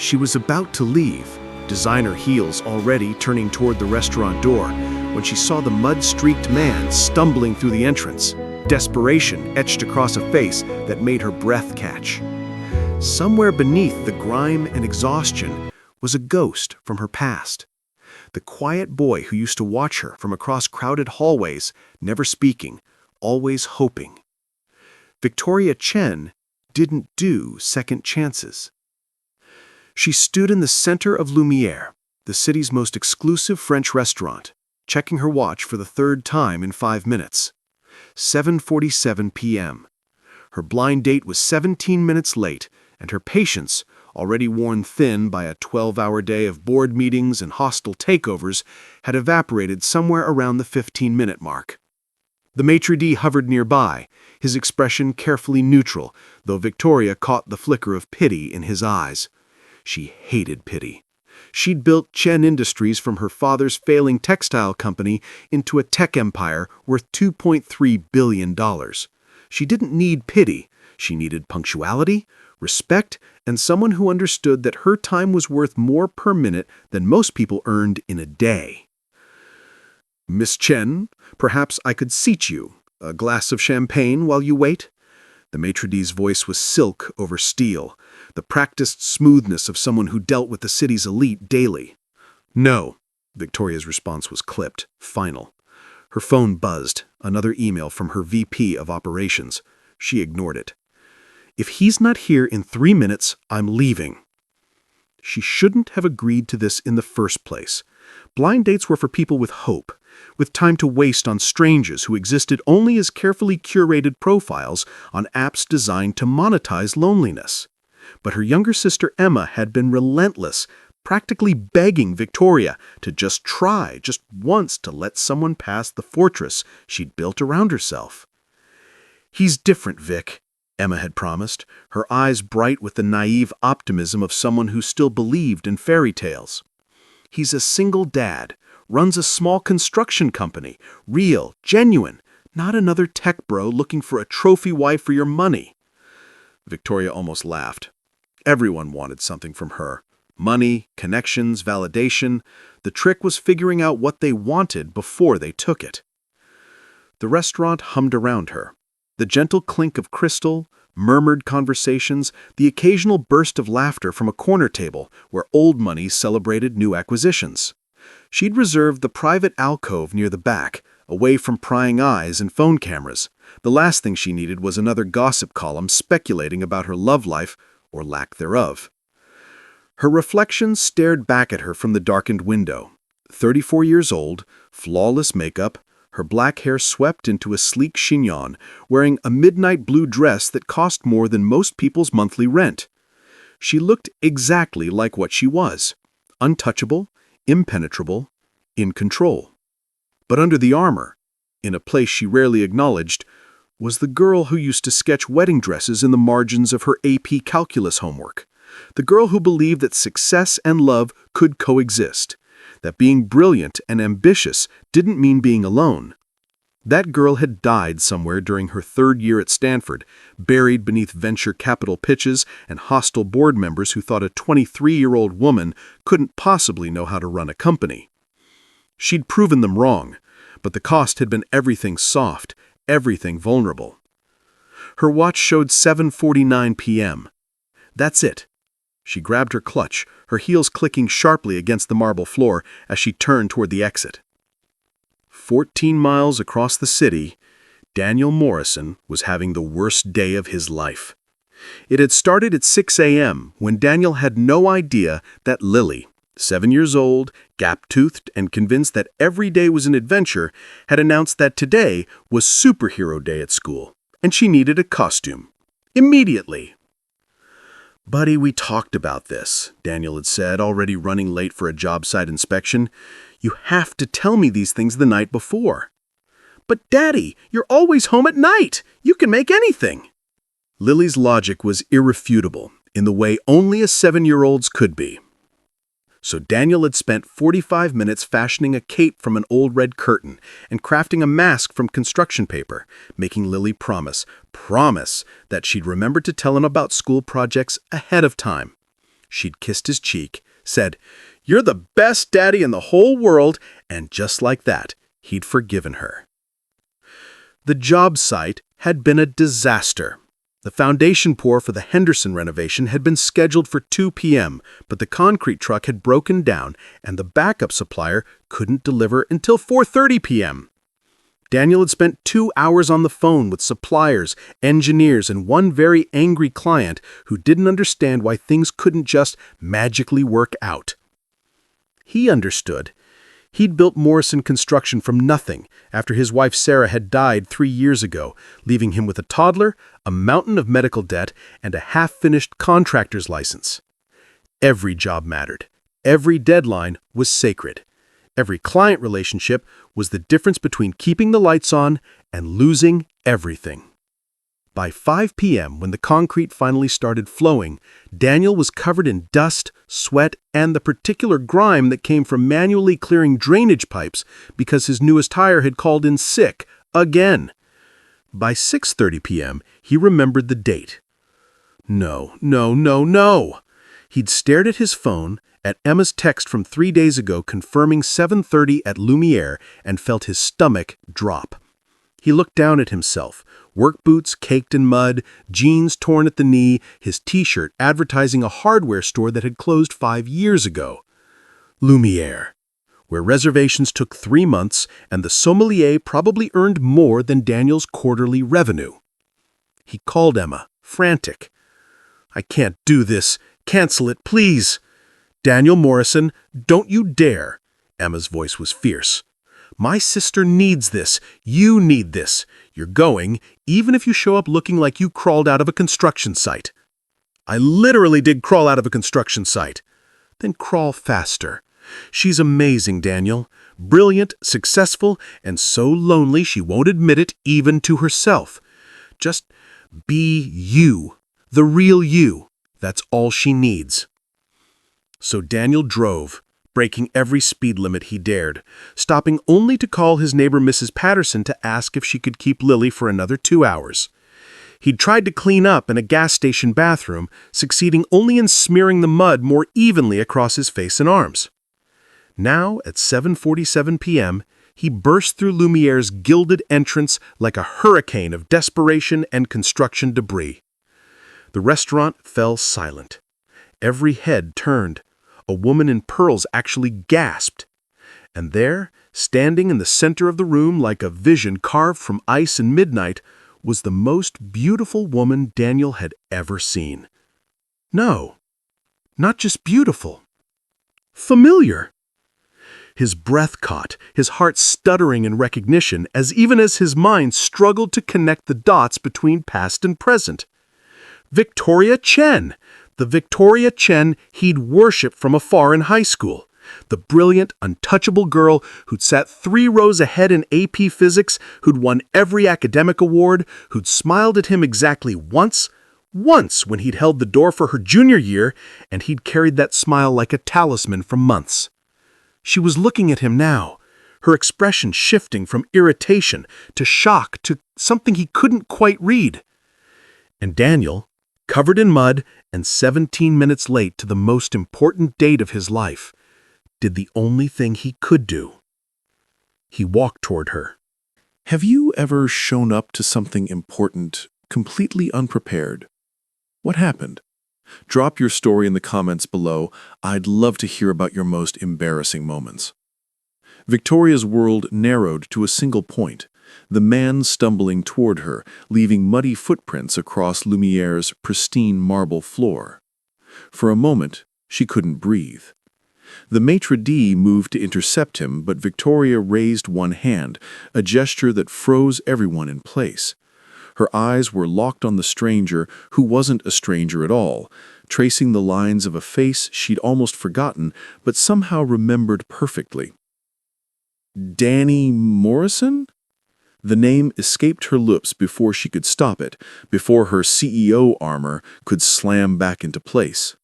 She was about to leave, designer heels already turning toward the restaurant door, when she saw the mud-streaked man stumbling through the entrance, desperation etched across a face that made her breath catch. Somewhere beneath the grime and exhaustion was a ghost from her past. The quiet boy who used to watch her from across crowded hallways, never speaking, always hoping. Victoria Chen didn't do second chances. She stood in the center of Lumiere, the city's most exclusive French restaurant, checking her watch for the third time in 5 minutes. 7:47 p.m. Her blind date was 17 minutes late, and her patience, already worn thin by a 12-hour day of board meetings and hostile takeovers, had evaporated somewhere around the 15-minute mark. The maitre d' hovered nearby, his expression carefully neutral, though Victoria caught the flicker of pity in his eyes. She hated pity. She'd built Chen Industries from her father's failing textile company into a tech empire worth $2.3 billion. She didn't need pity. She needed punctuality, respect, and someone who understood that her time was worth more per minute than most people earned in a day. "Miss Chen, perhaps I could seat you. A glass of champagne while you wait?" The maitre d's voice was silk over steel, the practiced smoothness of someone who dealt with the city's elite daily. "No." Victoria's response was clipped, final. Her phone buzzed, another email from her VP of operations. She ignored it. "If he's not here in 3 minutes, I'm leaving." She shouldn't have agreed to this in the first place. Blind dates were for people with hope, with time to waste on strangers who existed only as carefully curated profiles on apps designed to monetize loneliness. But her younger sister Emma had been relentless, practically begging Victoria to just try, just once, to let someone pass the fortress she'd built around herself. "He's different, Vic," Emma had promised, her eyes bright with the naive optimism of someone who still believed in fairy tales. "He's a single dad, runs a small construction company, real, genuine, not another tech bro looking for a trophy wife for your money." Victoria almost laughed. Everyone wanted something from her. Money, connections, validation. The trick was figuring out what they wanted before they took it. The restaurant hummed around her. The gentle clink of crystal, murmured conversations, the occasional burst of laughter from a corner table where old money celebrated new acquisitions. She'd reserved the private alcove near the back, away from prying eyes and phone cameras. The last thing she needed was another gossip column speculating about her love life, or lack thereof. Her reflection stared back at her from the darkened window. 34 years old, flawless makeup, her black hair swept into a sleek chignon, wearing a midnight blue dress that cost more than most people's monthly rent. She looked exactly like what she was: untouchable, impenetrable, in control. But under the armor, in a place she rarely acknowledged, was the girl who used to sketch wedding dresses in the margins of her AP calculus homework. The girl who believed that success and love could coexist, that being brilliant and ambitious didn't mean being alone. That girl had died somewhere during her 3rd year at Stanford, buried beneath venture capital pitches and hostile board members who thought a 23-year-old woman couldn't possibly know how to run a company. She'd proven them wrong, but the cost had been everything soft, everything vulnerable. Her watch showed 7:49 p.m. That's it. She grabbed her clutch, her heels clicking sharply against the marble floor as she turned toward the exit. 14 miles across the city, Daniel Morrison was having the worst day of his life. It had started at 6 a.m. when Daniel had no idea that Lily, 7 years old, gap-toothed, and convinced that every day was an adventure, had announced that today was superhero day at school, and she needed a costume. Immediately. "Buddy, we talked about this," Daniel had said, already running late for a job site inspection. "You have to tell me these things the night before." "But Daddy, you're always home at night. You can make anything." Lily's logic was irrefutable, in the way only a 7-year-old's could be. So Daniel had spent 45 minutes fashioning a cape from an old red curtain and crafting a mask from construction paper, making Lily promise that she'd remember to tell him about school projects ahead of time. She'd kissed his cheek, said, "You're the best daddy in the whole world," and just like that, he'd forgiven her. The job site had been a disaster. The foundation pour for the Henderson renovation had been scheduled for 2 p.m., but the concrete truck had broken down and the backup supplier couldn't deliver until 4:30 p.m. Daniel had spent 2 hours on the phone with suppliers, engineers, and one very angry client who didn't understand why things couldn't just magically work out. He understood. He'd built Morrison Construction from nothing after his wife Sarah had died 3 years ago, leaving him with a toddler, a mountain of medical debt, and a half-finished contractor's license. Every job mattered. Every deadline was sacred. Every client relationship was the difference between keeping the lights on and losing everything. By 5 p.m., when the concrete finally started flowing, Daniel was covered in dust, sweat, and the particular grime that came from manually clearing drainage pipes because his newest hire had called in sick again. By 6:30 p.m., he remembered the date. No. He'd stared at his phone, at Emma's text from 3 days ago confirming 7:30 at Lumiere, and felt his stomach drop. He looked down at himself, work boots caked in mud, jeans torn at the knee, his t-shirt advertising a hardware store that had closed 5 years ago. Lumiere, where reservations took 3 months and the sommelier probably earned more than Daniel's quarterly revenue. He called Emma, frantic. "I can't do this. Cancel it, please." "Daniel Morrison, don't you dare." Emma's voice was fierce. "My sister needs this. You need this. You're going, even if you show up looking like you crawled out of a construction site." "I literally did crawl out of a construction site." "Then crawl faster. She's amazing, Daniel. Brilliant, successful, and so lonely she won't admit it even to herself. Just be you, the real you. That's all she needs." So Daniel drove, breaking every speed limit he dared, stopping only to call his neighbor Mrs. Patterson to ask if she could keep Lily for another 2 hours. He'd tried to clean up in a gas station bathroom, succeeding only in smearing the mud more evenly across his face and arms. Now, at 7:47 p.m., he burst through Lumiere's gilded entrance like a hurricane of desperation and construction debris. The restaurant fell silent. Every head turned. A woman in pearls actually gasped. And there, standing in the center of the room like a vision carved from ice and midnight, was the most beautiful woman Daniel had ever seen. No, not just beautiful. Familiar. His breath caught, his heart stuttering in recognition, even as his mind struggled to connect the dots between past and present. Victoria Chen! The Victoria Chen he'd worshipped from afar in high school. The brilliant, untouchable girl who'd sat 3 rows ahead in AP Physics, who'd won every academic award, who'd smiled at him exactly once when he'd held the door for her junior year, and he'd carried that smile like a talisman for months. She was looking at him now, her expression shifting from irritation to shock to something he couldn't quite read. And Daniel, covered in mud and 17 minutes late to the most important date of his life, did the only thing he could do. He walked toward her. Have you ever shown up to something important completely unprepared? What happened? Drop your story in the comments below. I'd love to hear about your most embarrassing moments. Victoria's world narrowed to a single point, the man stumbling toward her, leaving muddy footprints across Lumiere's pristine marble floor. For a moment, she couldn't breathe. The maitre d' moved to intercept him, but Victoria raised one hand, a gesture that froze everyone in place. Her eyes were locked on the stranger, who wasn't a stranger at all, tracing the lines of a face she'd almost forgotten, but somehow remembered perfectly. Danny Morrison? The name escaped her lips before she could stop it, before her CEO armor could slam back into place.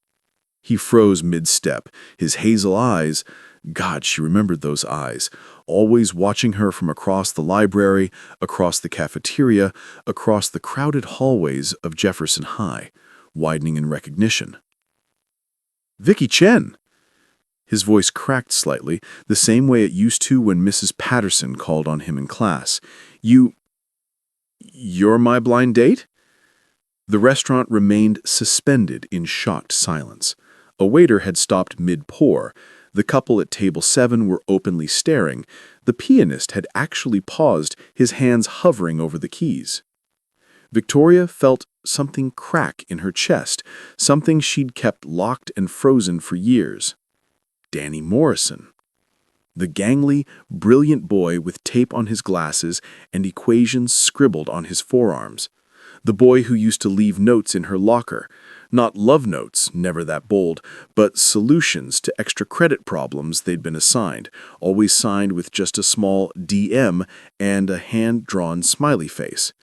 He froze mid-step, his hazel eyes, God, she remembered those eyes, always watching her from across the library, across the cafeteria, across the crowded hallways of Jefferson High, widening in recognition. Vicky Chen! His voice cracked slightly, the same way it used to when Mrs. Patterson called on him in class. You're my blind date? The restaurant remained suspended in shocked silence. A waiter had stopped mid-pour. The couple at table 7 were openly staring. The pianist had actually paused, his hands hovering over the keys. Victoria felt something crack in her chest, something she'd kept locked and frozen for years. Danny Morrison. The gangly, brilliant boy with tape on his glasses and equations scribbled on his forearms. The boy who used to leave notes in her locker. Not love notes, never that bold, but solutions to extra credit problems they'd been assigned, always signed with just a small DM and a hand-drawn smiley face.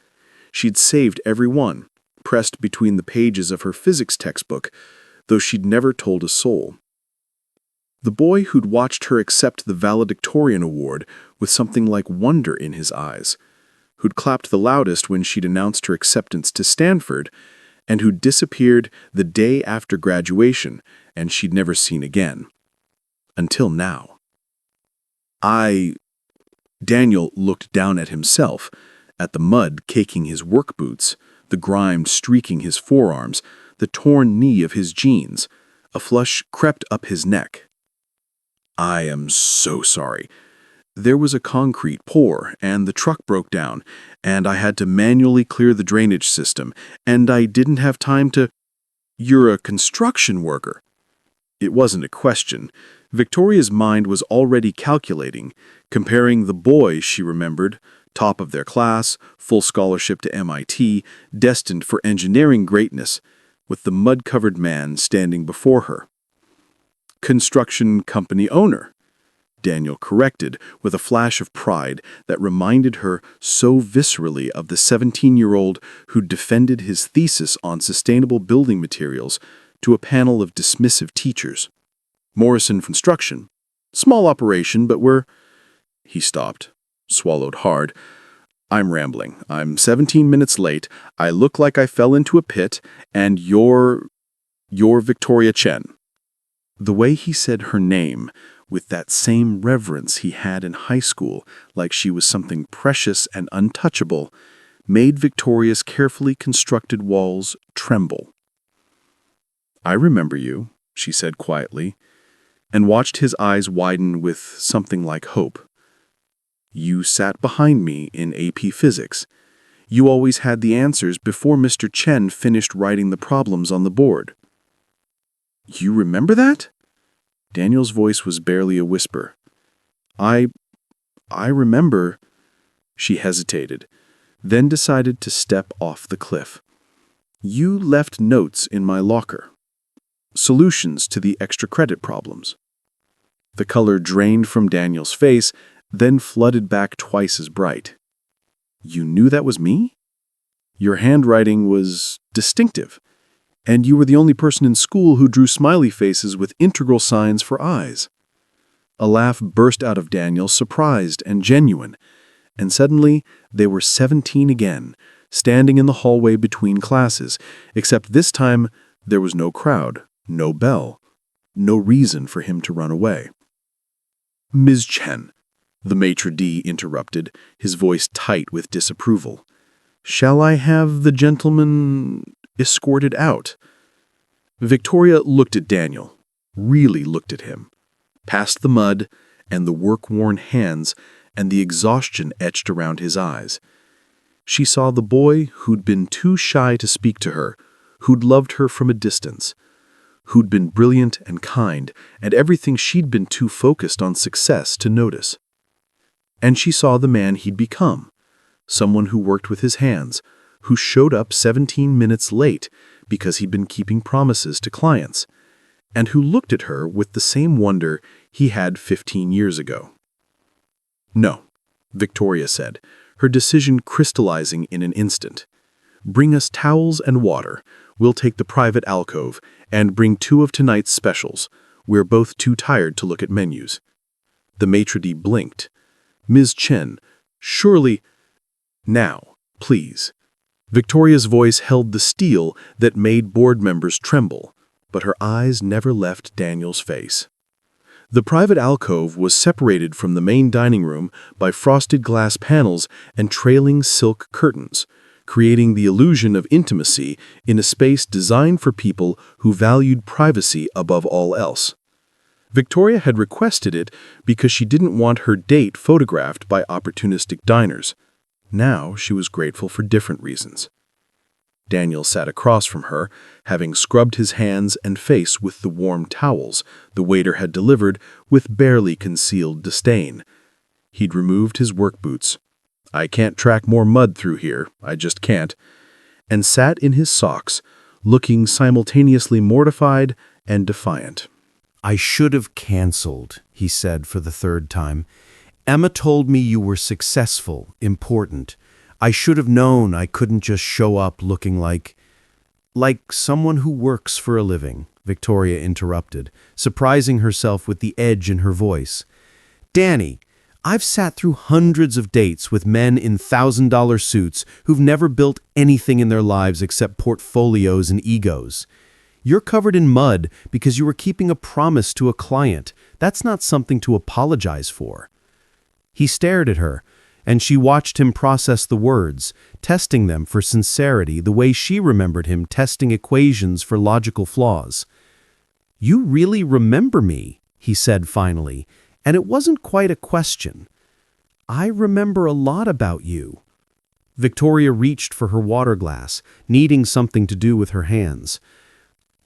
She'd saved every one, pressed between the pages of her physics textbook, though she'd never told a soul. The boy who'd watched her accept the valedictorian award with something like wonder in his eyes, who'd clapped the loudest when she'd announced her acceptance to Stanford, and who'd disappeared the day after graduation and she'd never seen again. Until now. Daniel looked down at himself, at the mud caking his work boots, the grime streaking his forearms, the torn knee of his jeans. A flush crept up his neck. I am so sorry. There was a concrete pour, and the truck broke down, and I had to manually clear the drainage system, and I didn't have time to... You're a construction worker. It wasn't a question. Victoria's mind was already calculating, comparing the boy she remembered, top of their class, full scholarship to MIT, destined for engineering greatness, with the mud-covered man standing before her. Construction company owner, Daniel corrected with a flash of pride that reminded her so viscerally of the 17-year-old who defended his thesis on sustainable building materials to a panel of dismissive teachers. Morrison Construction. Small operation, but we're... He stopped, swallowed hard. I'm rambling. I'm 17 minutes late. I look like I fell into a pit, and you're Victoria Chen. The way he said her name, with that same reverence he had in high school, like she was something precious and untouchable, made Victoria's carefully constructed walls tremble. I remember you, she said quietly, and watched his eyes widen with something like hope. You sat behind me in AP Physics. You always had the answers before Mr. Chen finished writing the problems on the board. You remember that? Daniel's voice was barely a whisper. I remember... She hesitated, then decided to step off the cliff. You left notes in my locker. Solutions to the extra credit problems. The color drained from Daniel's face, then flooded back twice as bright. You knew that was me? Your handwriting was distinctive, and you were the only person in school who drew smiley faces with integral signs for eyes. A laugh burst out of Daniel, surprised and genuine, and suddenly they were 17 again, standing in the hallway between classes, except this time there was no crowd, no bell, no reason for him to run away. Ms. Chen, the maitre d' interrupted, his voice tight with disapproval. Shall I have the gentleman escorted out? Victoria looked at Daniel, really looked at him, past the mud and the work-worn hands and the exhaustion etched around his eyes. She saw the boy who'd been too shy to speak to her, who'd loved her from a distance, who'd been brilliant and kind, and everything she'd been too focused on success to notice. And she saw the man he'd become, someone who worked with his hands, who showed up 17 minutes late because he'd been keeping promises to clients, and who looked at her with the same wonder he had 15 years ago. No, Victoria said, her decision crystallizing in an instant. Bring us towels and water. We'll take the private alcove, and bring 2 of tonight's specials. We're both too tired to look at menus. The maitre d' blinked. Ms. Chen, surely... Now, please. Victoria's voice held the steel that made board members tremble. but her eyes never left Daniel's face. The private alcove was separated from the main dining room by frosted glass panels and trailing silk curtains, creating the illusion of intimacy in a space designed for people who valued privacy above all else. Victoria had requested it because she didn't want her date photographed by opportunistic diners. Now she was grateful for different reasons. Daniel sat across from her, having scrubbed his hands and face with the warm towels the waiter had delivered with barely concealed disdain. He'd removed his work boots. "I can't track more mud through here, I just can't," and sat in his socks, looking simultaneously mortified and defiant. "I should have canceled," he said for the third time. "Emma told me you were successful, important. I should have known I couldn't just show up looking like someone who works for a living," Victoria interrupted, surprising herself with the edge in her voice. "Danny, I've sat through hundreds of dates with men in $1,000 suits who've never built anything in their lives except portfolios and egos. You're covered in mud because you were keeping a promise to a client. That's not something to apologize for." He stared at her, and she watched him process the words, testing them for sincerity the way she remembered him testing equations for logical flaws. "You really remember me," he said finally, and it wasn't quite a question. "I remember a lot about you." Victoria reached for her water glass, needing something to do with her hands.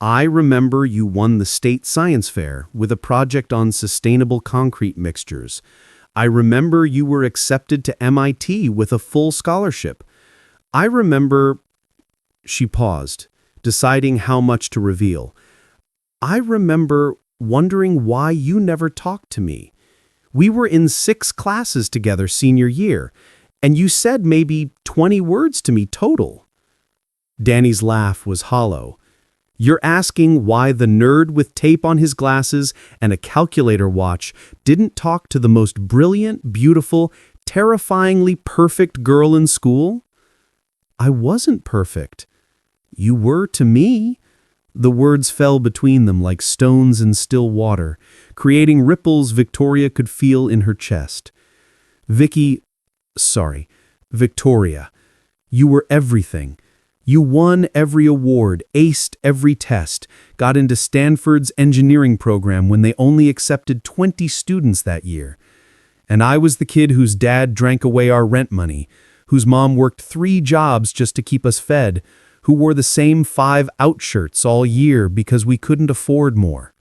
"I remember you won the state science fair with a project on sustainable concrete mixtures. I remember you were accepted to MIT with a full scholarship. I remember—" She paused, deciding how much to reveal. "I remember wondering why you never talked to me. We were in 6 classes together senior year, and you said maybe 20 words to me total." Danny's laugh was hollow. "You're asking why the nerd with tape on his glasses and a calculator watch didn't talk to the most brilliant, beautiful, terrifyingly perfect girl in school? I wasn't perfect. You were to me." The words fell between them like stones in still water, creating ripples Victoria could feel in her chest. Victoria, you were everything. You won every award, aced every test, got into Stanford's engineering program when they only accepted 20 students that year. And I was the kid whose dad drank away our rent money, whose mom worked 3 jobs just to keep us fed, who wore the same 5 out shirts all year because we couldn't afford more."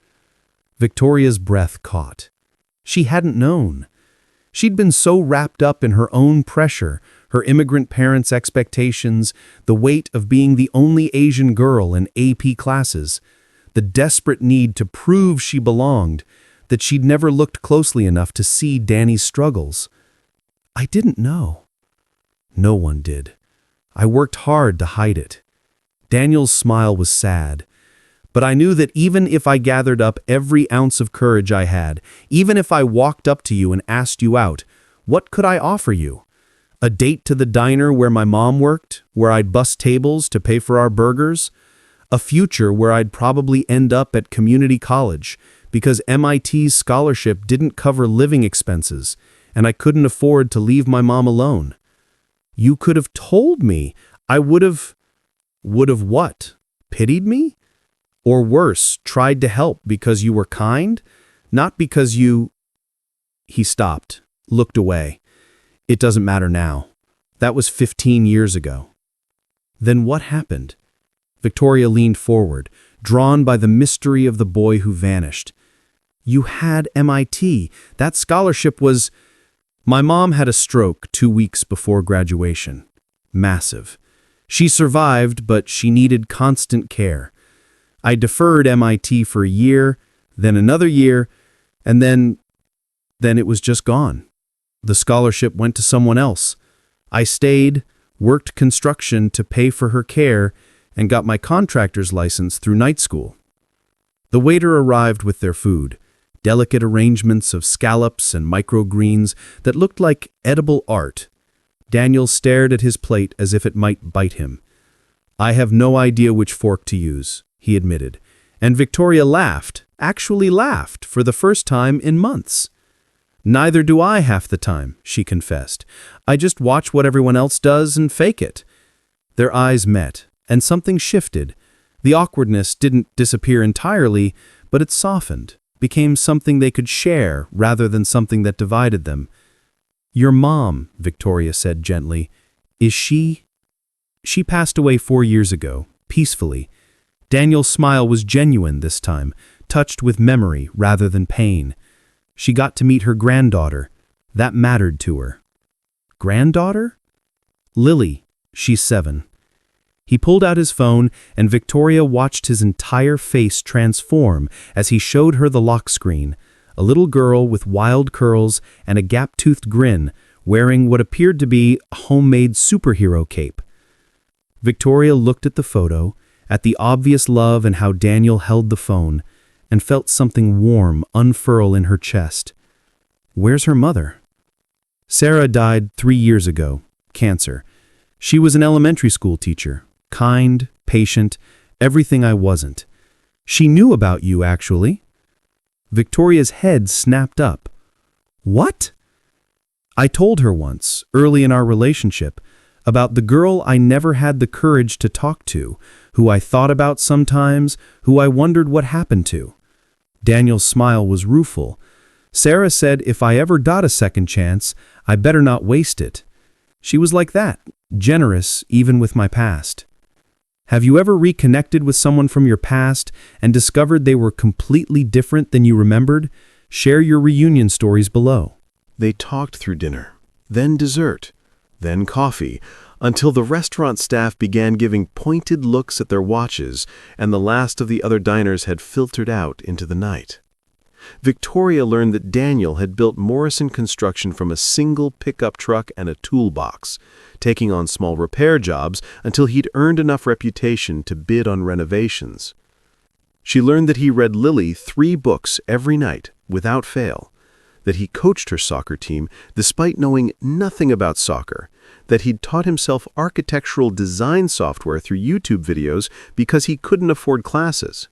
Victoria's breath caught. She hadn't known. She'd been so wrapped up in her own pressure, her immigrant parents' expectations, the weight of being the only Asian girl in AP classes, the desperate need to prove she belonged, that she'd never looked closely enough to see Danny's struggles. "I didn't know." No one did. "I worked hard to hide it." Daniel's smile was sad. "But I knew that even if I gathered up every ounce of courage I had, even if I walked up to you and asked you out, what could I offer you? A date to the diner where my mom worked, where I'd bust tables to pay for our burgers? A future where I'd probably end up at community college because MIT's scholarship didn't cover living expenses and I couldn't afford to leave my mom alone? You could have told me. I would have what? Pitied me? Or worse, tried to help because you were kind? Not because you—" He stopped, looked away. "It doesn't matter now. That was 15 years ago." "Then what happened?" Victoria leaned forward, drawn by the mystery of the boy who vanished. "You had MIT. That scholarship was—" "My mom had a stroke 2 weeks before graduation. Massive. She survived, but she needed constant care. I deferred MIT for a year, then another year, and then it was just gone. The scholarship went to someone else. I stayed, worked construction to pay for her care, and got my contractor's license through night school." The waiter arrived with their food, delicate arrangements of scallops and microgreens that looked like edible art. Daniel stared at his plate as if it might bite him. "I have no idea which fork to use," he admitted, And Victoria laughed, actually laughed, for the first time in months. "Neither do I half the time," she confessed. "I just watch what everyone else does and fake it." Their eyes met, and something shifted. The awkwardness didn't disappear entirely, but it softened, became something they could share rather than something that divided them. "Your mom," Victoria said gently, "is she?" "She passed away 4 years ago, peacefully." Daniel's smile was genuine this time, touched with memory rather than pain. She got to meet her granddaughter. That mattered to her. "Granddaughter?" "Lily. She's 7. He pulled out his phone, and Victoria watched his entire face transform as he showed her the lock screen, a little girl with wild curls and a gap-toothed grin, wearing what appeared to be a homemade superhero cape. Victoria looked at the photo, at the obvious love and how Daniel held the phone, and felt something warm unfurl in her chest. "Where's her mother?" "Sarah died 3 years ago. Cancer. She was an elementary school teacher. Kind, patient, everything I wasn't. She knew about you, actually." Victoria's head snapped up. "What?" "I told her once, early in our relationship, about the girl I never had the courage to talk to, who I thought about sometimes, who I wondered what happened to." Daniel's smile was rueful. "Sarah said if I ever got a second chance, I better not waste it. She was like that, generous even with my past." Have you ever reconnected with someone from your past and discovered they were completely different than you remembered? Share your reunion stories below. They talked through dinner, then dessert, then coffee, until the restaurant staff began giving pointed looks at their watches and the last of the other diners had filtered out into the night. Victoria learned that Daniel had built Morrison Construction from a single pickup truck and a toolbox, taking on small repair jobs until he'd earned enough reputation to bid on renovations. She learned that he read Lily 3 books every night, without fail, that he coached her soccer team despite knowing nothing about soccer, that he'd taught himself architectural design software through YouTube videos because he couldn't afford classes.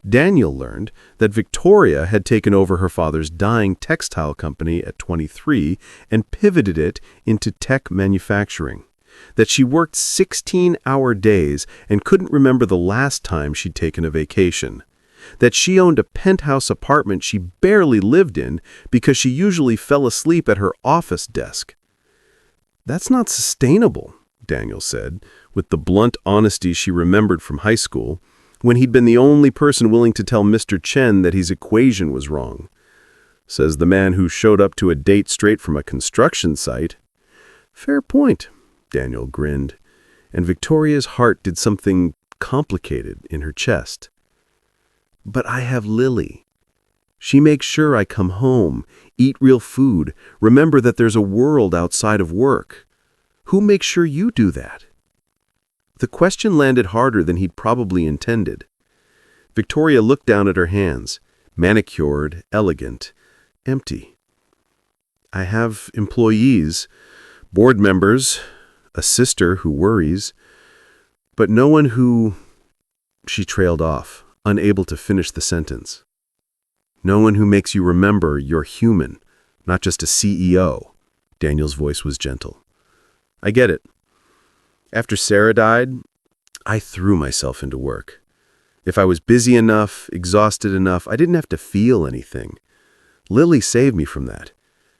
Daniel learned that Victoria had taken over her father's dying textile company at 23 and pivoted it into tech manufacturing, that she worked 16-hour days and couldn't remember the last time she'd taken a vacation, that she owned a penthouse apartment she barely lived in because she usually fell asleep at her office desk. "That's not sustainable," Daniel said, with the blunt honesty she remembered from high school, when he'd been the only person willing to tell Mr. Chen that his equation was wrong. Says the man who showed up to a date straight from a construction site. "Fair point," Daniel grinned, and Victoria's heart did something complicated in her chest. "But I have Lily. She makes sure I come home, eat real food, remember that there's a world outside of work. Who makes sure you do that?" The question landed harder than he'd probably intended. Victoria looked down at her hands, manicured, elegant, empty. "I have employees, board members, a sister who worries, but no one who—" She trailed off, unable to finish the sentence. "No one who makes you remember you're human, not just a CEO." Daniel's voice was gentle. "I get it. After Sarah died, I threw myself into work. If I was busy enough, exhausted enough, I didn't have to feel anything. Lily saved me from that.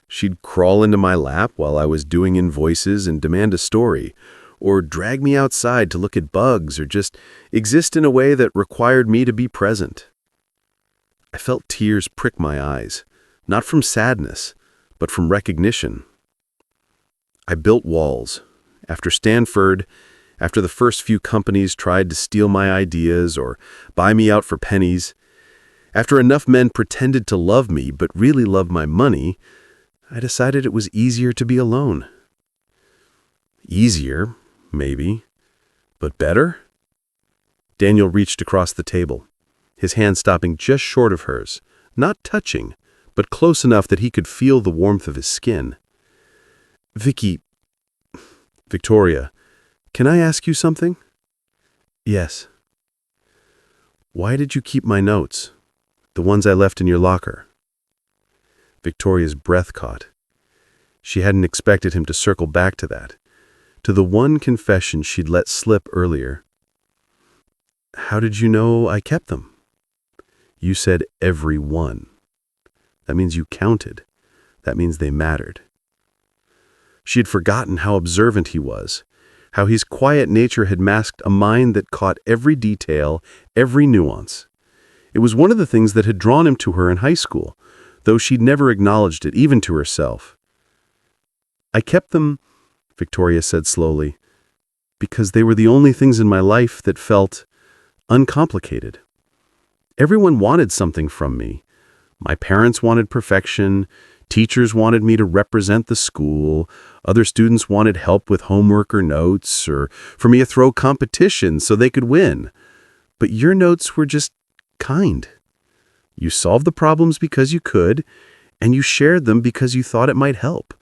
She'd crawl into my lap while I was doing invoices and demand a story, or drag me outside to look at bugs, or just exist in a way that required me to be present." I felt tears prick my eyes, not from sadness, but from recognition. I built walls. After Stanford, after the first few companies tried to steal my ideas or buy me out for pennies, after enough men pretended to love me but really loved my money, I decided it was easier to be alone. Easier, maybe, but better? Daniel reached across the table, his hand stopping just short of hers, not touching, but close enough that he could feel the warmth of his skin. Victoria, can I ask you something?" "Yes." Why did you keep my notes? The ones I left in your locker? Victoria's breath caught. She hadn't expected him to circle back to that, to the one confession she'd let slip earlier. How did you know I kept them? You said every one. That means you counted. That means they mattered. She had forgotten how observant he was, how his quiet nature had masked a mind that caught every detail, every nuance. It was one of the things that had drawn him to her in high school, though she'd never acknowledged it, even to herself. I kept them, Victoria said slowly, because they were the only things in my life that felt uncomplicated. Everyone wanted something from me. My parents wanted perfection. Teachers wanted me to represent the school. Other students wanted help with homework or notes, or for me to throw competitions so they could win. But your notes were just kind. You solved the problems because you could, and you shared them because you thought it might help,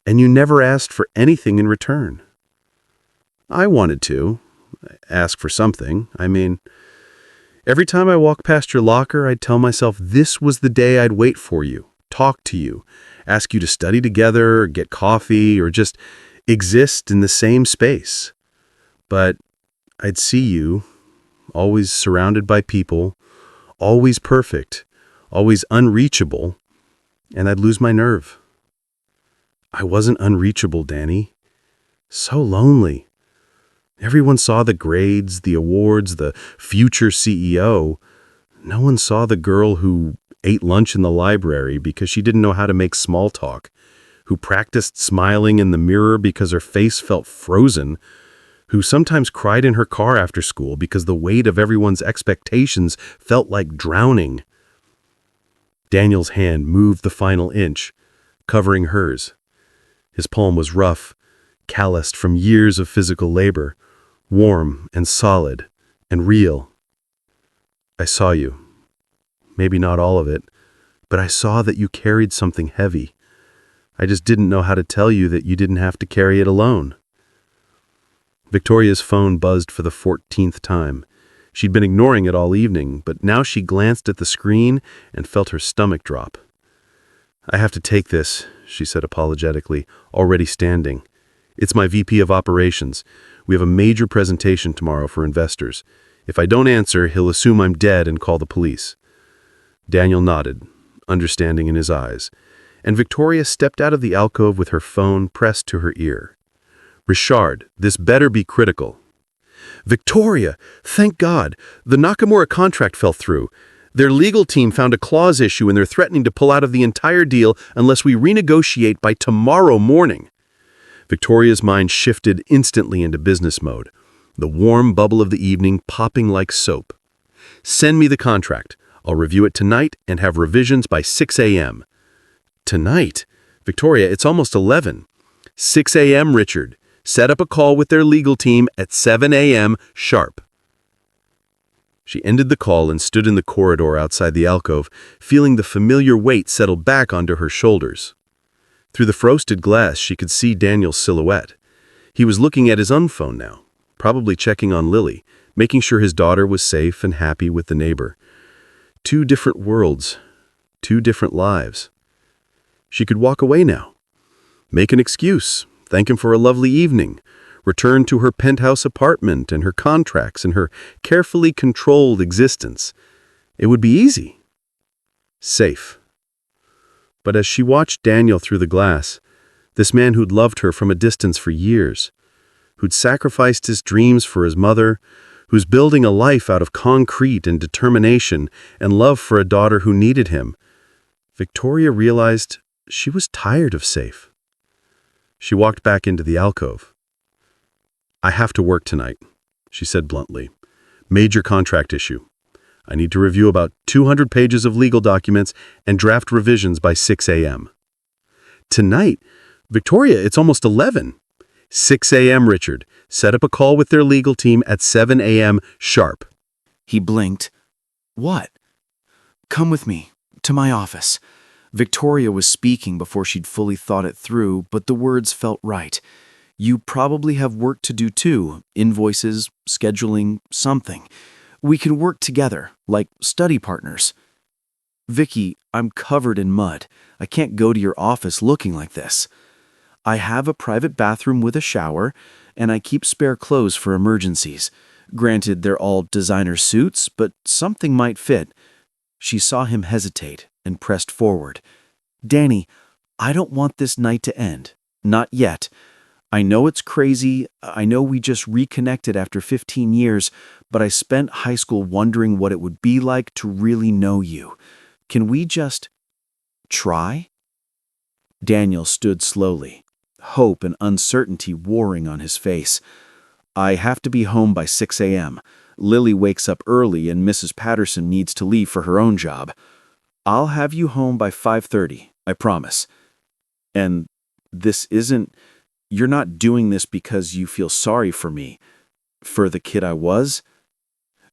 and you never asked for anything in return. I wanted to ask for something. Every time I walked past your locker, I'd tell myself this was the day I'd wait for you, talk to you, ask you to study together, or get coffee, or just exist in the same space. But I'd see you, always surrounded by people, always perfect, always unreachable, and I'd lose my nerve. I wasn't unreachable, Danny. So lonely. Everyone saw the grades, the awards, the future CEO. No one saw the girl who ate lunch in the library because she didn't know how to make small talk, who practiced smiling in the mirror because her face felt frozen, who sometimes cried in her car after school because the weight of everyone's expectations felt like drowning. Daniel's hand moved the final inch, covering hers. His palm was rough, calloused from years of physical labor, warm and solid and real. I saw you. Maybe not all of it, but I saw that you carried something heavy. I just didn't know how to tell you that you didn't have to carry it alone. Victoria's phone buzzed for the 14th time. She'd been ignoring it all evening, but now she glanced at the screen and felt her stomach drop. I have to take this, she said apologetically, already standing. It's my VP of Operations. We have a major presentation tomorrow for investors. If I don't answer, he'll assume I'm dead and call the police. Daniel nodded, understanding in his eyes, and Victoria stepped out of the alcove with her phone pressed to her ear. Richard, this better be critical. Victoria, thank God, the Nakamura contract fell through. Their legal team found a clause issue and they're threatening to pull out of the entire deal unless we renegotiate by tomorrow morning. Victoria's mind shifted instantly into business mode, the warm bubble of the evening popping like soap. Send me the contract. I'll review it tonight and have revisions by 6 a.m. Tonight? Victoria, it's almost 11. 6 a.m., Richard. Set up a call with their legal team at 7 a.m. sharp. She ended the call and stood in the corridor outside the alcove, feeling the familiar weight settle back onto her shoulders. Through the frosted glass, she could see Daniel's silhouette. He was looking at his own phone now, probably checking on Lily, making sure his daughter was safe and happy with the neighbor. 2 different worlds, 2 different lives. She could walk away now, make an excuse, thank him for a lovely evening, return to her penthouse apartment and her contracts and her carefully controlled existence. It would be easy. Safe. But as she watched Daniel through the glass, this man who'd loved her from a distance for years, who'd sacrificed his dreams for his mother, who's building a life out of concrete and determination and love for a daughter who needed him, Victoria realized she was tired of safe. She walked back into the alcove. I have to work tonight, she said bluntly. Major contract issue. I need to review about 200 pages of legal documents and draft revisions by 6 a.m. Tonight? Victoria, it's almost 11. 6 a.m., Richard. Set up a call with their legal team at 7 a.m. sharp. He blinked. What? Come with me, to my office. Victoria was speaking before she'd fully thought it through, but the words felt right. You probably have work to do too, invoices, scheduling, something. We can work together, like study partners. Vicky, I'm covered in mud. I can't go to your office looking like this. I have a private bathroom with a shower, and I keep spare clothes for emergencies. Granted, they're all designer suits, but something might fit. She saw him hesitate and pressed forward. Danny, I don't want this night to end. Not yet. I know it's crazy. I know we just reconnected after 15 years, but I spent high school wondering what it would be like to really know you. Can we just try? Daniel stood slowly, hope and uncertainty warring on his face. I have to be home by 6 a.m. Lily wakes up early and Mrs. Patterson needs to leave for her own job. I'll have you home by 5:30, I promise. And this isn't... You're not doing this because you feel sorry for me, for the kid I was?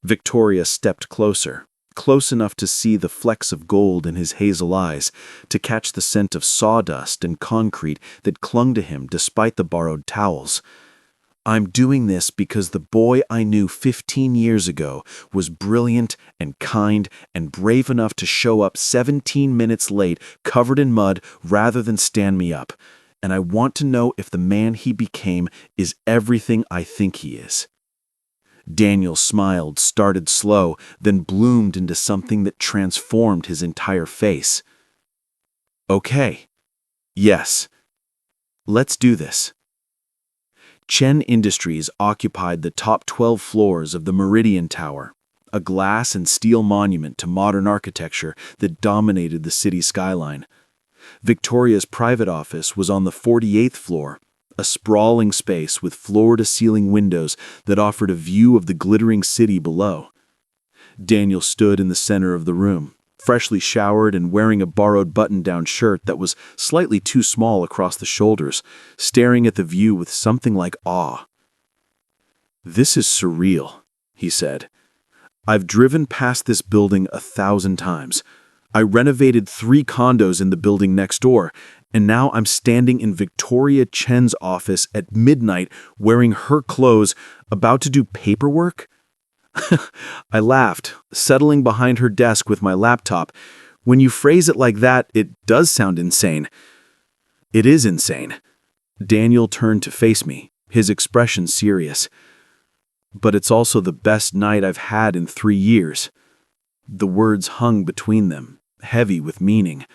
Victoria stepped closer, close enough to see the flecks of gold in his hazel eyes, to catch the scent of sawdust and concrete that clung to him despite the borrowed towels. I'm doing this because the boy I knew 15 years ago was brilliant and kind and brave enough to show up 17 minutes late, covered in mud, rather than stand me up. And I want to know if the man he became is everything I think he is. Daniel smiled, started slow, then bloomed into something that transformed his entire face. Okay. Yes. Let's do this. Chen Industries occupied the top 12 floors of the Meridian Tower, a glass and steel monument to modern architecture that dominated the city skyline. Victoria's private office was on the 48th floor, a sprawling space with floor-to-ceiling windows that offered a view of the glittering city below. Daniel stood in the center of the room, freshly showered and wearing a borrowed button-down shirt that was slightly too small across the shoulders, staring at the view with something like awe. "This is surreal," he said. "I've driven past this building 1,000 times. I renovated 3 condos in the building next door, and now I'm standing in Victoria Chen's office at midnight wearing her clothes, about to do paperwork?" I laughed, settling behind her desk with my laptop. When you phrase it like that, it does sound insane. It is insane. Daniel turned to face me, his expression serious. But it's also the best night I've had in 3 years. The words hung between them, heavy with meaning.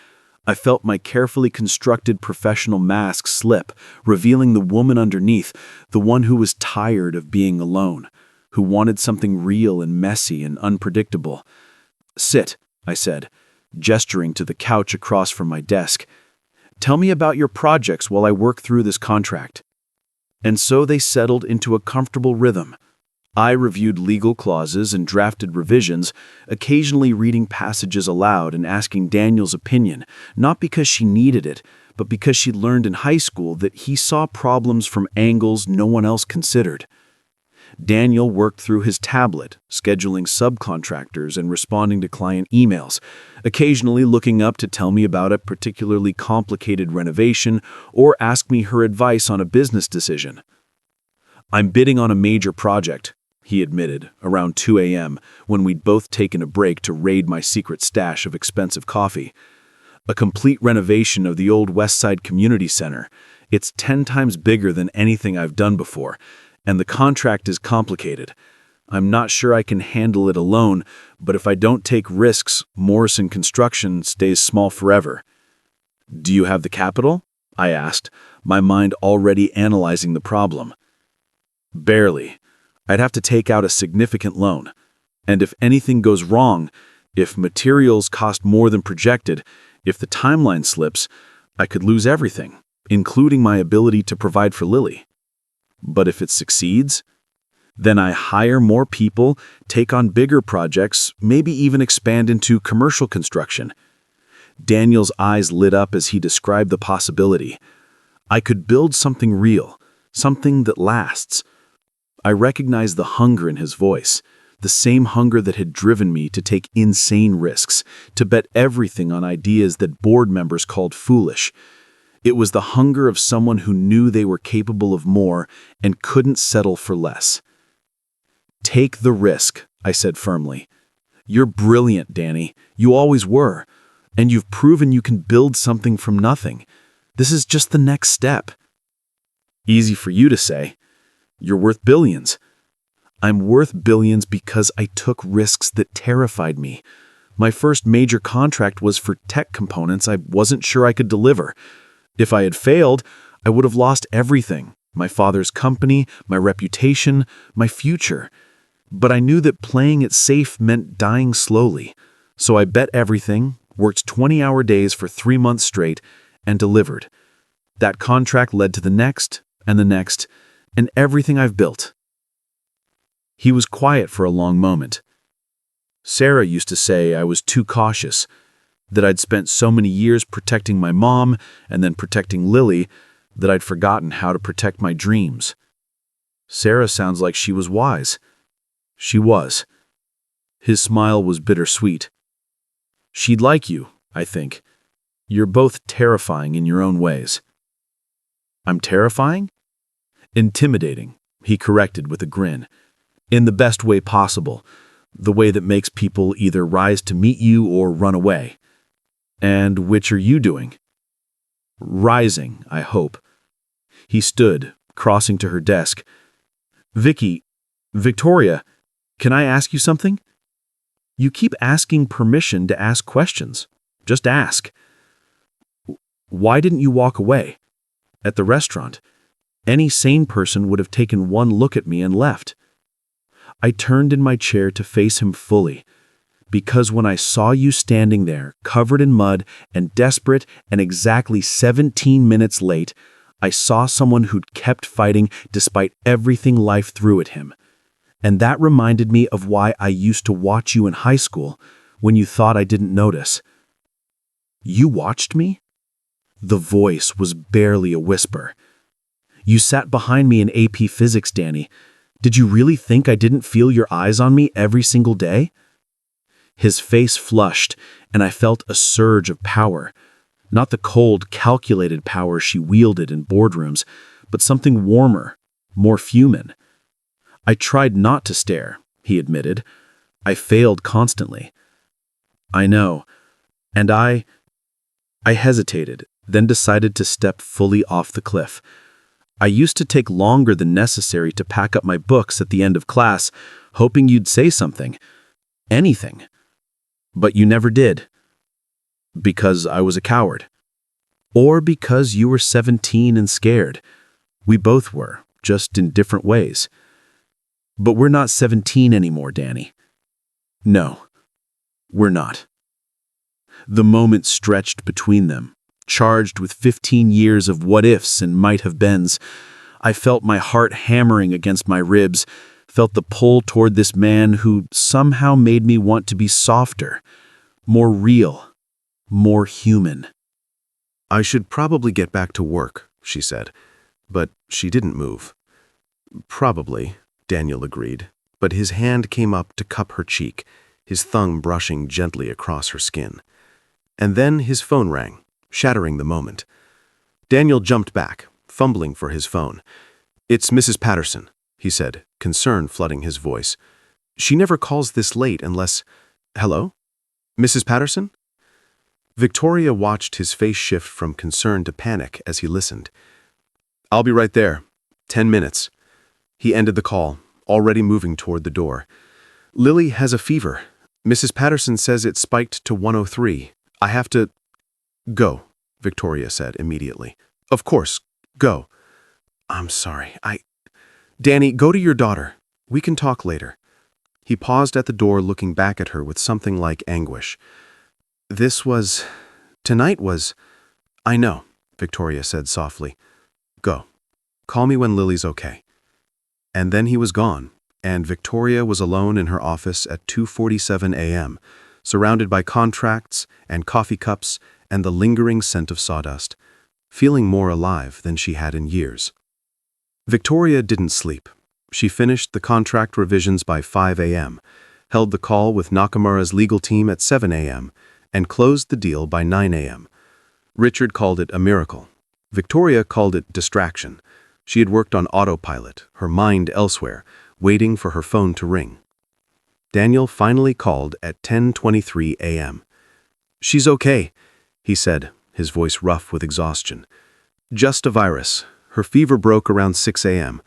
I felt my carefully constructed professional mask slip, revealing the woman underneath, the one who was tired of being alone, who wanted something real and messy and unpredictable. "Sit," I said, gesturing to the couch across from my desk. "Tell me about your projects while I work through this contract." And so they settled into a comfortable rhythm. I reviewed legal clauses and drafted revisions, occasionally reading passages aloud and asking Daniel's opinion, not because she needed it, but because she learned in high school that he saw problems from angles no one else considered. Daniel worked through his tablet, scheduling subcontractors and responding to client emails, occasionally looking up to tell me about a particularly complicated renovation or ask me her advice on a business decision. "I'm bidding on a major project," he admitted, around 2 a.m., when we'd both taken a break to raid my secret stash of expensive coffee. "A complete renovation of the old West Side Community Center. It's 10 times bigger than anything I've done before, and the contract is complicated. I'm not sure I can handle it alone, but if I don't take risks, Morrison Construction stays small forever." "Do you have the capital?" I asked, my mind already analyzing the problem. "Barely. I'd have to take out a significant loan. And if anything goes wrong, if materials cost more than projected, if the timeline slips, I could lose everything, including my ability to provide for Lily. But if it succeeds, then I hire more people, take on bigger projects, maybe even expand into commercial construction." Daniel's eyes lit up as he described the possibility. I could build something real, something that lasts. I recognized the hunger in his voice, the same hunger that had driven me to take insane risks, to bet everything on ideas that board members called foolish. It was the hunger of someone who knew they were capable of more and couldn't settle for less. Take the risk, I said firmly. You're brilliant, Danny. You always were. And you've proven you can build something from nothing. This is just the next step. Easy for you to say. You're worth billions. I'm worth billions because I took risks that terrified me. My first major contract was for tech components I wasn't sure I could deliver. If I had failed, I would have lost everything. My father's company, my reputation, my future. But I knew that playing it safe meant dying slowly. So I bet everything, worked 20-hour days for 3 months straight, and delivered. That contract led to the next, and everything I've built. He was quiet for a long moment. Sarah used to say I was too cautious, that I'd spent so many years protecting my mom and then protecting Lily that I'd forgotten how to protect my dreams. Sarah sounds like she was wise. She was. His smile was bittersweet. She'd like you, I think. You're both terrifying in your own ways. I'm terrifying? Intimidating, he corrected with a grin. In the best way possible, the way that makes people either rise to meet you or run away. And which are you doing? Rising, I hope. He stood, crossing to her desk. Victoria, can I ask you something? You keep asking permission to ask questions. Just ask. Why didn't you walk away? At the restaurant, any sane person would have taken one look at me and left. I turned in my chair to face him fully, because when I saw you standing there, covered in mud and desperate and exactly 17 minutes late, I saw someone who'd kept fighting despite everything life threw at him. And that reminded me of why I used to watch you in high school when you thought I didn't notice. You watched me? The voice was barely a whisper. You sat behind me in AP Physics, Danny. Did you really think I didn't feel your eyes on me every single day? His face flushed, and I felt a surge of power. Not the cold, calculated power she wielded in boardrooms, but something warmer, more human. I tried not to stare, he admitted. I failed constantly. I know. And I hesitated, then decided to step fully off the cliff. I used to take longer than necessary to pack up my books at the end of class, hoping you'd say something. Anything. But you never did. Because I was a coward. Or because you were 17 and scared. We both were, just in different ways. But we're not 17 anymore, Danny. No, we're not. The moment stretched between them, charged with 15 years of what-ifs and might-have-beens. I felt my heart hammering against my ribs, felt the pull toward this man who somehow made me want to be softer, more real, more human. I should probably get back to work, she said, but she didn't move. Probably, Daniel agreed, but his hand came up to cup her cheek, his thumb brushing gently across her skin. And then his phone rang, shattering the moment. Daniel jumped back, fumbling for his phone. "It's Mrs. Patterson," he said, concern flooding his voice. "She never calls this late unless— Hello? Mrs. Patterson?" Victoria watched his face shift from concern to panic as he listened. "I'll be right there. 10 minutes. He ended the call, already moving toward the door. "Lily has a fever. Mrs. Patterson says it spiked to 103. I have to— Go," Victoria said immediately. "Of course, go." "I'm sorry, Danny, go to your daughter. We can talk later." He paused at the door, looking back at her with something like anguish. Tonight was— "I know," Victoria said softly. "Go. Call me when Lily's okay." And then he was gone, and Victoria was alone in her office at 2:47 a.m., surrounded by contracts and coffee cups and the lingering scent of sawdust, feeling more alive than she had in years. Victoria didn't sleep. She finished the contract revisions by 5 a.m., held the call with Nakamura's legal team at 7 a.m., and closed the deal by 9 a.m. Richard called it a miracle. Victoria called it distraction. She had worked on autopilot, her mind elsewhere, waiting for her phone to ring. Daniel finally called at 10:23 a.m. "She's okay," he said, his voice rough with exhaustion. "Just a virus. Her fever broke around 6 a.m.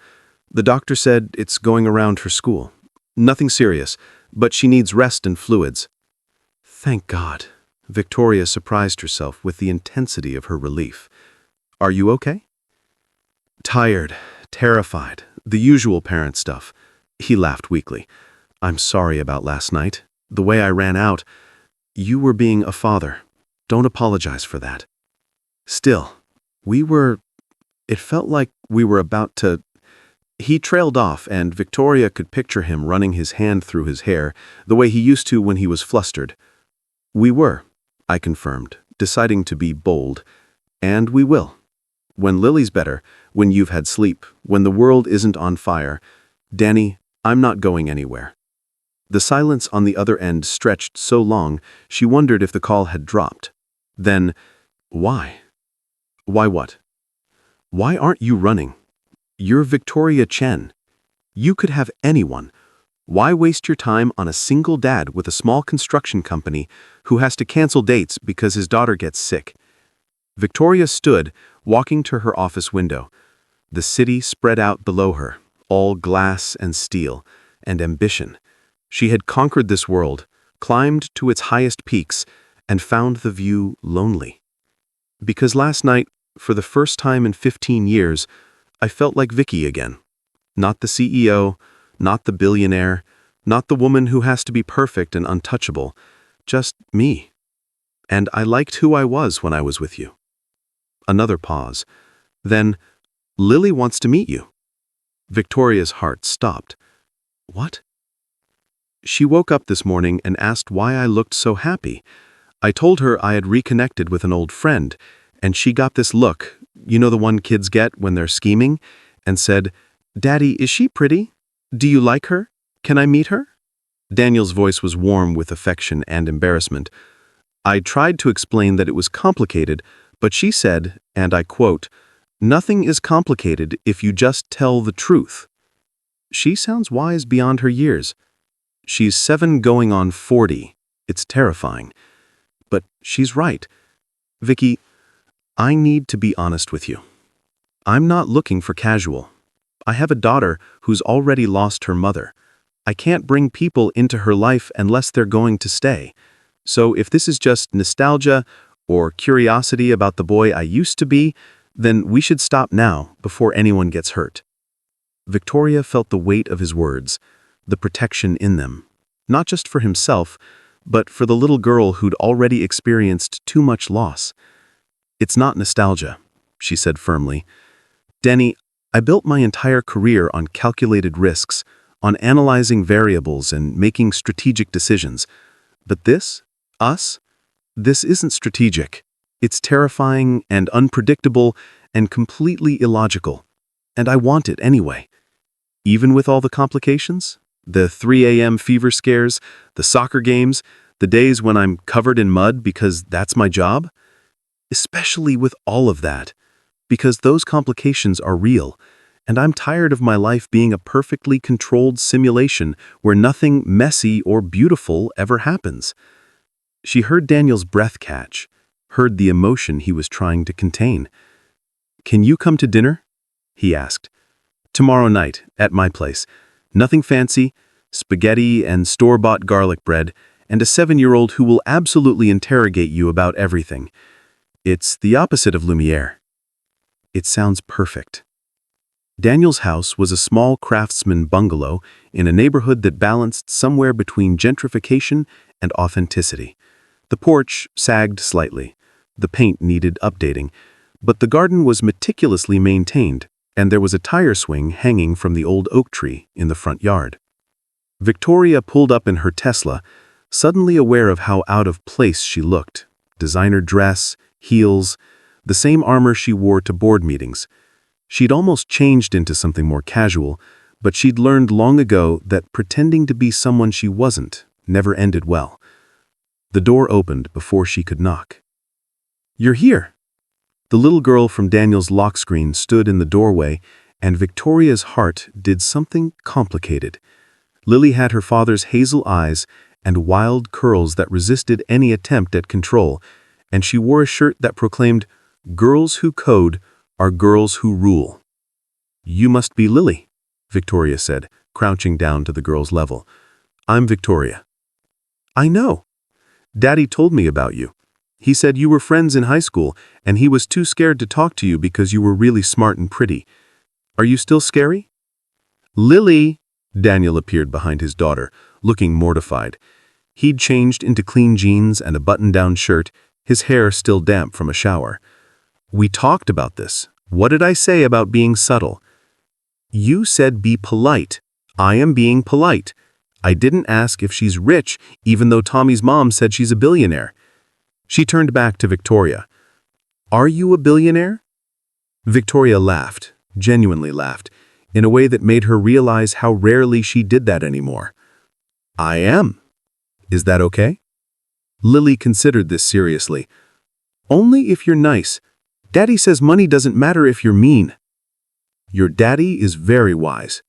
The doctor said it's going around her school. Nothing serious, but she needs rest and fluids." Thank God. Victoria surprised herself with the intensity of her relief. "Are you okay?" "Tired, terrified, the usual parent stuff." He laughed weakly. "I'm sorry about last night. The way I ran out. You were being a father. Don't apologize for that. Still, it felt like we were about to—" He trailed off, and Victoria could picture him running his hand through his hair, the way he used to when he was flustered. "We were," I confirmed, deciding to be bold. "And we will. When Lily's better, when you've had sleep, when the world isn't on fire. Danny, I'm not going anywhere." The silence on the other end stretched so long, she wondered if the call had dropped. Then, "Why?" "Why what?" "Why aren't you running? You're Victoria Chen. You could have anyone. Why waste your time on a single dad with a small construction company who has to cancel dates because his daughter gets sick?" Victoria stood, walking to her office window. The city spread out below her, all glass and steel, and ambition. She had conquered this world, climbed to its highest peaks, and found the view lonely. Because last night, for the first time in 15 years, I felt like Vicky again. Not the CEO, not the billionaire, not the woman who has to be perfect and untouchable, just me. And I liked who I was when I was with you. Another pause. Then, "Lily wants to meet you." Victoria's heart stopped. "What?" "She woke up this morning and asked why I looked so happy. I told her I had reconnected with an old friend, and she got this look, you know the one kids get when they're scheming, and said, 'Daddy, is she pretty? Do you like her? Can I meet her?'" Daniel's voice was warm with affection and embarrassment. "I tried to explain that it was complicated, but she said, and I quote, 'Nothing is complicated if you just tell the truth.' She sounds wise beyond her years. She's 7 going on 40. It's terrifying. But she's right. Vicky, I need to be honest with you. I'm not looking for casual. I have a daughter who's already lost her mother. I can't bring people into her life unless they're going to stay. So if this is just nostalgia or curiosity about the boy I used to be, then we should stop now before anyone gets hurt." Victoria felt the weight of his words, the protection in them, not just for himself, but for the little girl who'd already experienced too much loss. "It's not nostalgia," she said firmly. "Danny, I built my entire career on calculated risks, on analyzing variables and making strategic decisions. But this isn't strategic. It's terrifying and unpredictable and completely illogical. And I want it anyway. Even with all the complications, the 3 a.m. fever scares, the soccer games, the days when I'm covered in mud because that's my job. Especially with all of that, because those complications are real, and I'm tired of my life being a perfectly controlled simulation where nothing messy or beautiful ever happens." She heard Daniel's breath catch, heard the emotion he was trying to contain. "Can you come to dinner?" he asked. "Tomorrow night, at my place. Nothing fancy, spaghetti and store-bought garlic bread, and a 7-year-old who will absolutely interrogate you about everything. It's the opposite of Lumiere." It sounds perfect. Daniel's house was a small craftsman bungalow in a neighborhood that balanced somewhere between gentrification and authenticity. The porch sagged slightly. The paint needed updating, but the garden was meticulously maintained, and there was a tire swing hanging from the old oak tree in the front yard. Victoria pulled up in her Tesla, suddenly aware of how out of place she looked. Designer dress, heels, the same armor she wore to board meetings. She'd almost changed into something more casual, but she'd learned long ago that pretending to be someone she wasn't never ended well. The door opened before she could knock. "You're here." The little girl from Daniel's lock screen stood in the doorway, and Victoria's heart did something complicated. Lily had her father's hazel eyes and wild curls that resisted any attempt at control, and she wore a shirt that proclaimed, "Girls who code are girls who rule." "You must be Lily," Victoria said, crouching down to the girl's level. "I'm Victoria." "I know. Daddy told me about you. He said you were friends in high school, and he was too scared to talk to you because you were really smart and pretty. Are you still scary?" "Lily!" Daniel appeared behind his daughter, looking mortified. He'd changed into clean jeans and a button-down shirt, his hair still damp from a shower. "We talked about this. What did I say about being subtle?" "You said be polite. I am being polite. I didn't ask if she's rich, even though Tommy's mom said she's a billionaire." She turned back to Victoria. "Are you a billionaire?" Victoria laughed, genuinely laughed, in a way that made her realize how rarely she did that anymore. "I am. Is that okay?" Lily considered this seriously. "Only if you're nice. Daddy says money doesn't matter if you're mean." "Your daddy is very wise."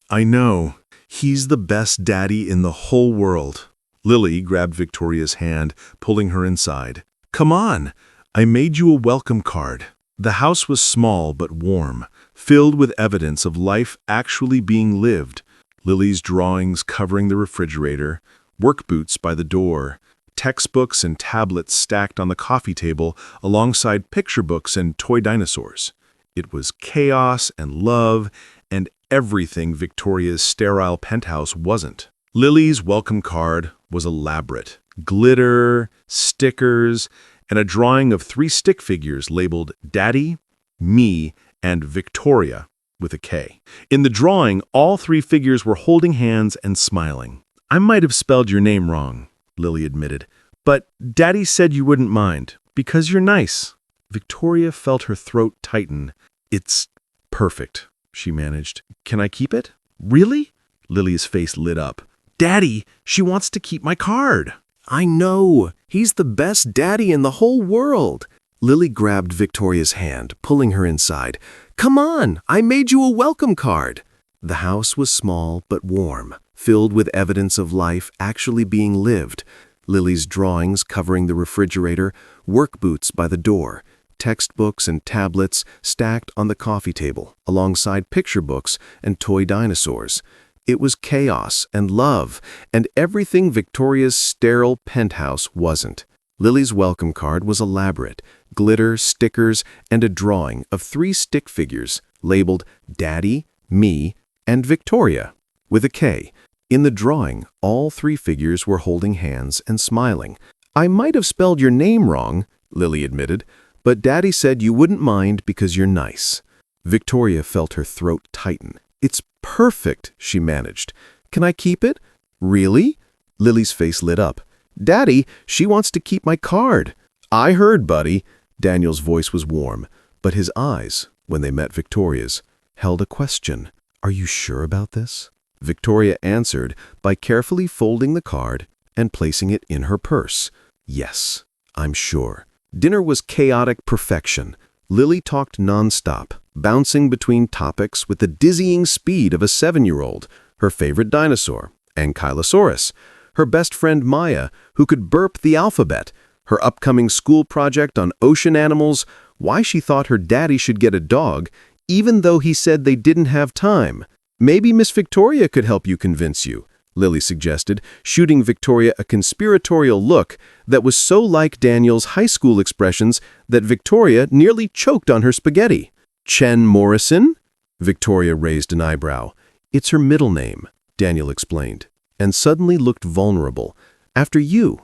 I know. He's the best daddy in the whole world. Lily grabbed Victoria's hand, pulling her inside. "Come on. I made you a welcome card." The house was small but warm, filled with evidence of life actually being lived. Lily's drawings covering the refrigerator, work boots by the door, textbooks and tablets stacked on the coffee table alongside picture books and toy dinosaurs. It was chaos and love and everything Victoria's sterile penthouse wasn't. Lily's welcome card was elaborate. Glitter, stickers, and a drawing of 3 stick figures labeled Daddy, Me, and Victoria with a K. In the drawing, all 3 figures were holding hands and smiling. "I might have spelled your name wrong," Lily admitted, "but Daddy said you wouldn't mind, because you're nice." Victoria felt her throat tighten. "It's perfect," she managed. "Can I keep it?" "Really?" Lily's face lit up. "Daddy, she wants to keep my card." I know. He's the best daddy in the whole world. Lily grabbed Victoria's hand, pulling her inside. "Come on, I made you a welcome card." The house was small but warm, filled with evidence of life actually being lived. Lily's drawings covering the refrigerator, work boots by the door, textbooks and tablets stacked on the coffee table, alongside picture books and toy dinosaurs. It was chaos and love, and everything Victoria's sterile penthouse wasn't. Lily's welcome card was elaborate, glitter, stickers, and a drawing of 3 stick figures labeled Daddy, Me, and Victoria with a K. In the drawing, all 3 figures were holding hands and smiling. "I might have spelled your name wrong," Lily admitted, "but Daddy said you wouldn't mind because you're nice." Victoria felt her throat tighten. "It's perfect," she managed. "Can I keep it?" "Really?" Lily's face lit up. "Daddy, she wants to keep my card." "I heard, buddy." Daniel's voice was warm, but his eyes, when they met Victoria's, held a question. "Are you sure about this?" Victoria answered by carefully folding the card and placing it in her purse. "Yes, I'm sure." Dinner was chaotic perfection. Lily talked nonstop, bouncing between topics with the dizzying speed of a 7-year-old, her favorite dinosaur, Ankylosaurus, her best friend Maya, who could burp the alphabet, her upcoming school project on ocean animals, why she thought her daddy should get a dog, even though he said they didn't have time. "Maybe Miss Victoria could help you convince you," Lily suggested, shooting Victoria a conspiratorial look that was so like Daniel's high school expressions that Victoria nearly choked on her spaghetti. "Chen Morrison?" Victoria raised an eyebrow. "It's her middle name," Daniel explained, and suddenly looked vulnerable. "After you.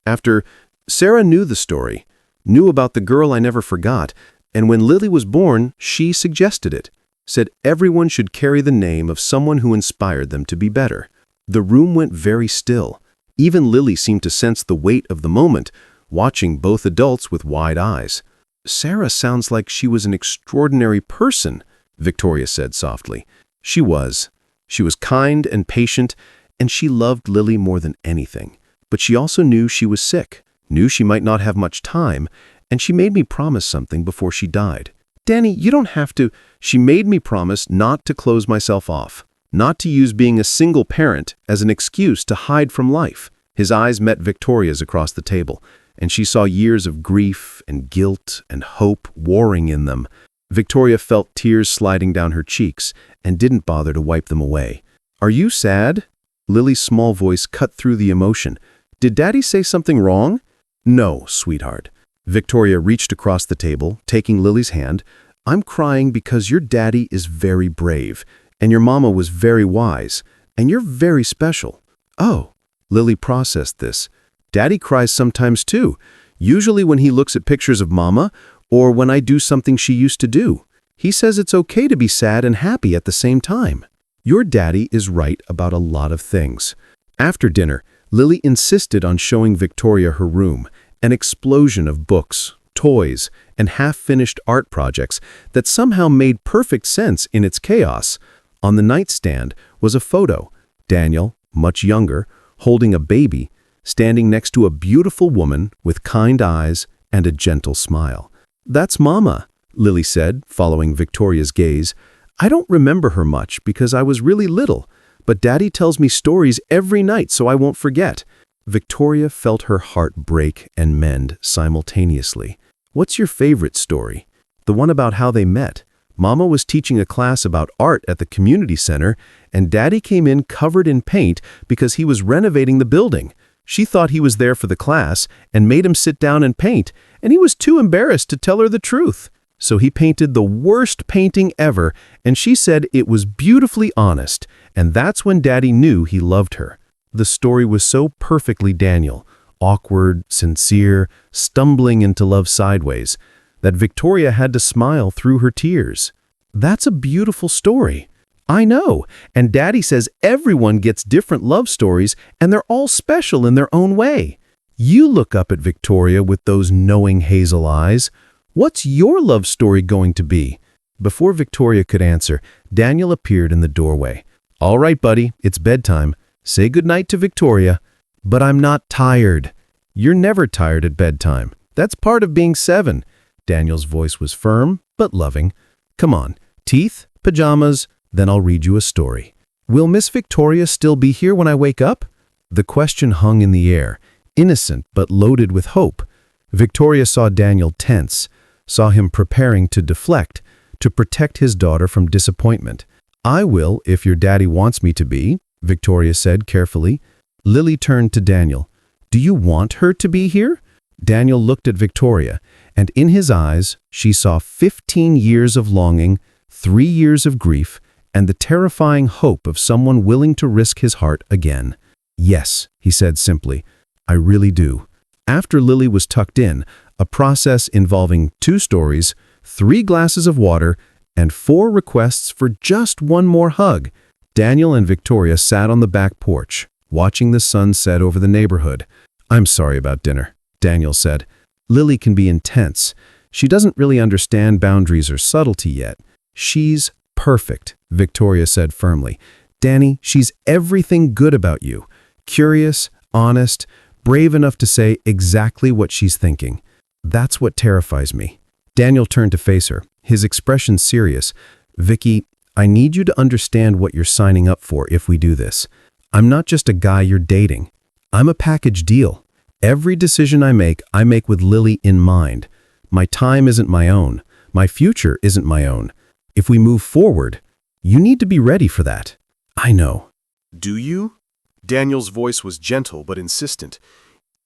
After Sarah knew the story, knew about the girl I never forgot, and when Lily was born, she suggested it. Said everyone should carry the name of someone who inspired them to be better." The room went very still. Even Lily seemed to sense the weight of the moment, watching both adults with wide eyes. "Sarah sounds like she was an extraordinary person," Victoria said softly. She was. She was kind and patient, and she loved Lily more than anything. But she also knew she was sick, knew she might not have much time, and she made me promise something before she died. Danny, you don't have to. She made me promise not to close myself off, not to use being a single parent as an excuse to hide from life. His eyes met Victoria's across the table, and she saw years of grief and guilt and hope warring in them. Victoria felt tears sliding down her cheeks and didn't bother to wipe them away. Are you sad? Lily's small voice cut through the emotion. Did Daddy say something wrong? No, sweetheart. Victoria reached across the table, taking Lily's hand. I'm crying because your daddy is very brave, and your mama was very wise, and you're very special. Oh, Lily processed this. Daddy cries sometimes too, usually when he looks at pictures of mama or when I do something she used to do. He says it's okay to be sad and happy at the same time. Your daddy is right about a lot of things. After dinner, Lily insisted on showing Victoria her room, an explosion of books, toys, and half-finished art projects that somehow made perfect sense in its chaos. On the nightstand was a photo, Daniel, much younger, holding a baby, standing next to a beautiful woman with kind eyes and a gentle smile. That's Mama, Lily said, following Victoria's gaze. I don't remember her much because I was really little, but Daddy tells me stories every night so I won't forget. Victoria felt her heart break and mend simultaneously. What's your favorite story? The one about how they met. Mama was teaching a class about art at the community center, and Daddy came in covered in paint because he was renovating the building. She thought he was there for the class and made him sit down and paint, and he was too embarrassed to tell her the truth. So he painted the worst painting ever, and she said it was beautifully honest, and that's when Daddy knew he loved her. The story was so perfectly Daniel, awkward, sincere, stumbling into love sideways, that Victoria had to smile through her tears. That's a beautiful story. I know, and Daddy says everyone gets different love stories, and they're all special in their own way. You look up at Victoria with those knowing hazel eyes. What's your love story going to be? Before Victoria could answer, Daniel appeared in the doorway. All right, buddy, it's bedtime. Say goodnight to Victoria. But I'm not tired. You're never tired at bedtime. That's part of being 7. Daniel's voice was firm, but loving. Come on, teeth, pajamas, then I'll read you a story. Will Miss Victoria still be here when I wake up? The question hung in the air, innocent but loaded with hope. Victoria saw Daniel tense, saw him preparing to deflect, to protect his daughter from disappointment. I will if your daddy wants me to be, Victoria said carefully. Lily turned to Daniel. Do you want her to be here? Daniel looked at Victoria, and in his eyes she saw 15 years of longing, 3 years of grief, and the terrifying hope of someone willing to risk his heart again. Yes, he said simply, I really do. After Lily was tucked in, a process involving 2 stories, 3 glasses of water, and 4 requests for just one more hug, Daniel and Victoria sat on the back porch, watching the sun set over the neighborhood. I'm sorry about dinner, Daniel said. Lily can be intense. She doesn't really understand boundaries or subtlety yet. She's perfect, Victoria said firmly. Danny, she's everything good about you. Curious, honest, brave enough to say exactly what she's thinking. That's what terrifies me. Daniel turned to face her, his expression serious. Vicky, I need you to understand what you're signing up for if we do this. I'm not just a guy you're dating. I'm a package deal. Every decision I make with Lily in mind. My time isn't my own. My future isn't my own. If we move forward, you need to be ready for that. I know. Do you? Daniel's voice was gentle but insistent.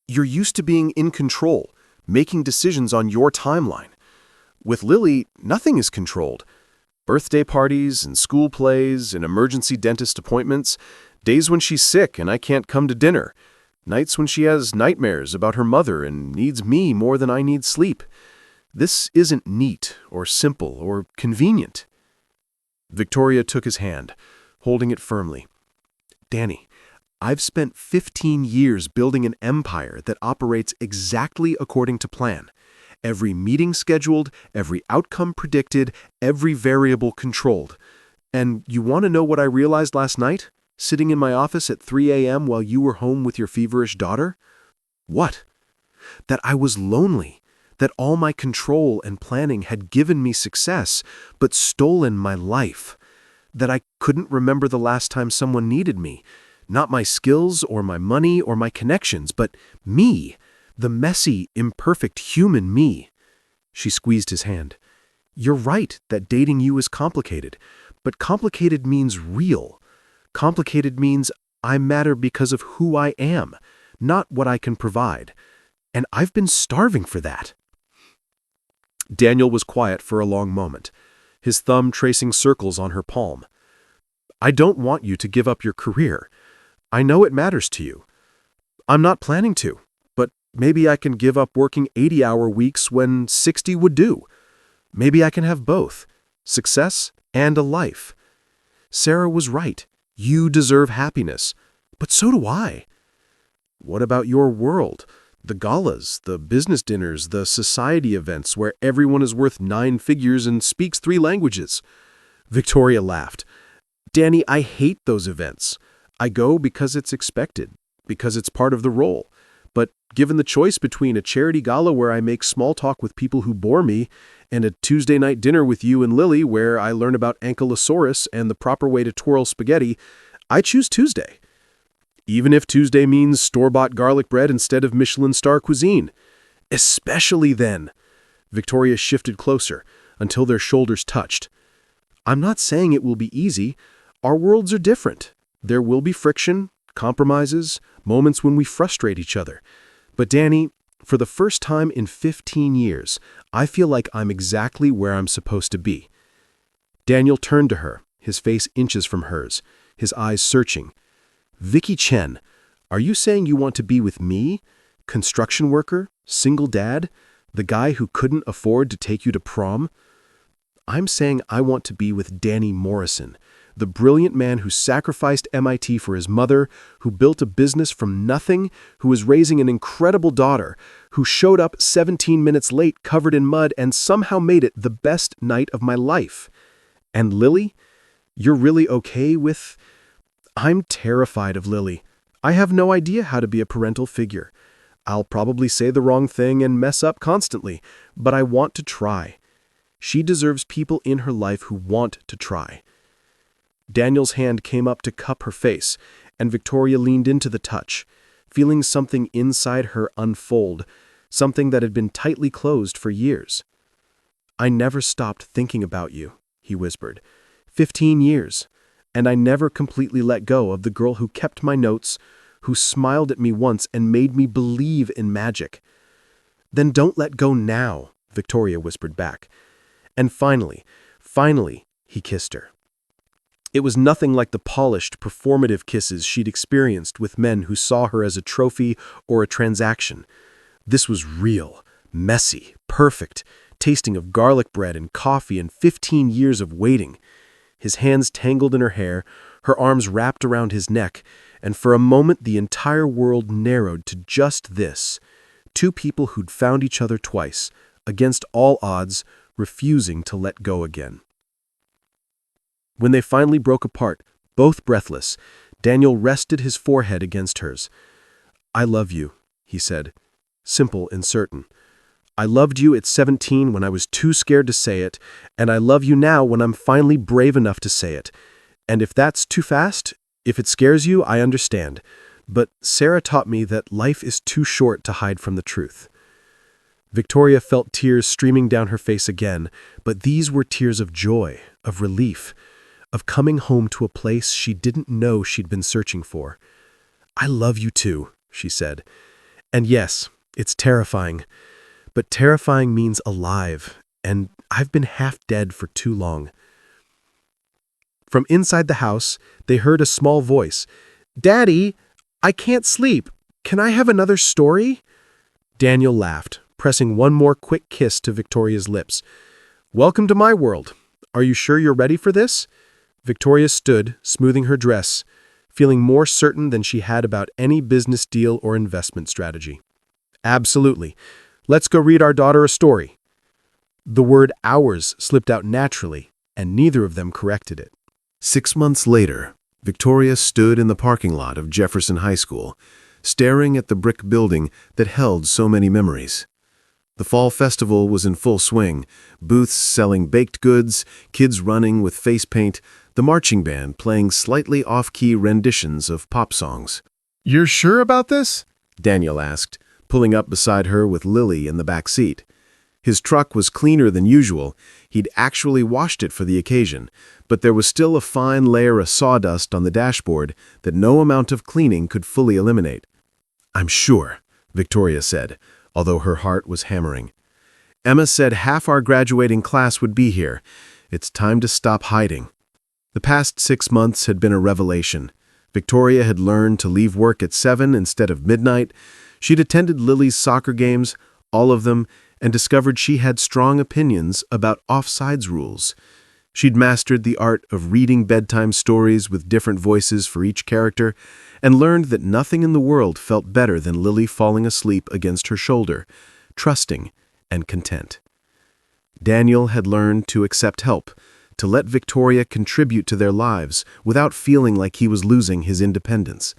You're used to being in control, making decisions on your timeline. With Lily, nothing is controlled. Birthday parties and school plays and emergency dentist appointments, days when she's sick and I can't come to dinner, nights when she has nightmares about her mother and needs me more than I need sleep. This isn't neat or simple or convenient. Victoria took his hand, holding it firmly. Danny, I've spent 15 years building an empire that operates exactly according to plan. Every meeting scheduled, every outcome predicted, every variable controlled. And you want to know what I realized last night, sitting in my office at 3 a.m. while you were home with your feverish daughter? What? That I was lonely, that all my control and planning had given me success, but stolen my life. That I couldn't remember the last time someone needed me. Not my skills or my money or my connections, but me, the messy, imperfect human me. She squeezed his hand. You're right that dating you is complicated, but complicated means real. Complicated means I matter because of who I am, not what I can provide. And I've been starving for that. Daniel was quiet for a long moment, his thumb tracing circles on her palm. I don't want you to give up your career. I know it matters to you. I'm not planning to, but maybe I can give up working 80-hour weeks when 60 would do. Maybe I can have both, success and a life. Sarah was right. You deserve happiness, but so do I. What about your world? The galas, the business dinners, the society events where everyone is worth 9 figures and speaks 3 languages. Victoria laughed. Danny, I hate those events. I go because it's expected, because it's part of the role. But given the choice between a charity gala where I make small talk with people who bore me and a Tuesday night dinner with you and Lily where I learn about ankylosaurus and the proper way to twirl spaghetti, I choose Tuesday. Even if Tuesday means store-bought garlic bread instead of Michelin star cuisine. Especially then. Victoria shifted closer until their shoulders touched. I'm not saying it will be easy. Our worlds are different. There will be friction, compromises, moments when we frustrate each other. But Danny, for the first time in 15 years, I feel like I'm exactly where I'm supposed to be. Daniel turned to her, his face inches from hers, his eyes searching. Vicky Chen, are you saying you want to be with me? Construction worker? Single dad? The guy who couldn't afford to take you to prom? I'm saying I want to be with Daniel Morrison, the brilliant man who sacrificed MIT for his mother, who built a business from nothing, who was raising an incredible daughter, who showed up 17 minutes late covered in mud and somehow made it the best night of my life. And Lily? You're really okay with... I'm terrified of Lily. I have no idea how to be a parental figure. I'll probably say the wrong thing and mess up constantly, but I want to try. She deserves people in her life who want to try. Daniel's hand came up to cup her face, and Victoria leaned into the touch, feeling something inside her unfold, something that had been tightly closed for years. I never stopped thinking about you, he whispered. 15 years. And I never completely let go of the girl who kept my notes, who smiled at me once and made me believe in magic. Then don't let go now, Victoria whispered back. And finally, he kissed her. It was nothing like the polished, performative kisses she'd experienced with men who saw her as a trophy or a transaction. This was real, messy, perfect, tasting of garlic bread and coffee and 15 years of waiting. His hands tangled in her hair, her arms wrapped around his neck, and for a moment the entire world narrowed to just this. 2 people who'd found each other twice, against all odds, refusing to let go again. When they finally broke apart, both breathless, Daniel rested his forehead against hers. I love you, he said, simple and certain. I loved you at 17 when I was too scared to say it, and I love you now when I'm finally brave enough to say it. And if that's too fast, if it scares you, I understand. But Sarah taught me that life is too short to hide from the truth. Victoria felt tears streaming down her face again, but these were tears of joy, of relief, of coming home to a place she didn't know she'd been searching for. I love you too, she said. And yes, it's terrifying. But terrifying means alive, and I've been half dead for too long. From inside the house, they heard a small voice. Daddy, I can't sleep. Can I have another story? Daniel laughed, pressing one more quick kiss to Victoria's lips. Welcome to my world. Are you sure you're ready for this? Victoria stood, smoothing her dress, feeling more certain than she had about any business deal or investment strategy. Absolutely. Let's go read our daughter a story. The word ours slipped out naturally, and neither of them corrected it. 6 months later, Victoria stood in the parking lot of Jefferson High School, staring at the brick building that held so many memories. The fall festival was in full swing, booths selling baked goods, kids running with face paint, the marching band playing slightly off-key renditions of pop songs. You're sure about this? Daniel asked, pulling up beside her with Lily in the back seat. His truck was cleaner than usual. He'd actually washed it for the occasion, but there was still a fine layer of sawdust on the dashboard that no amount of cleaning could fully eliminate. "I'm sure," Victoria said, although her heart was hammering. "Emma said half our graduating class would be here. It's time to stop hiding." The past 6 months had been a revelation. Victoria had learned to leave work at 7 instead of midnight. She'd attended Lily's soccer games, all of them, and discovered she had strong opinions about offsides rules. She'd mastered the art of reading bedtime stories with different voices for each character, and learned that nothing in the world felt better than Lily falling asleep against her shoulder, trusting and content. Daniel had learned to accept help, to let Victoria contribute to their lives without feeling like he was losing his independence.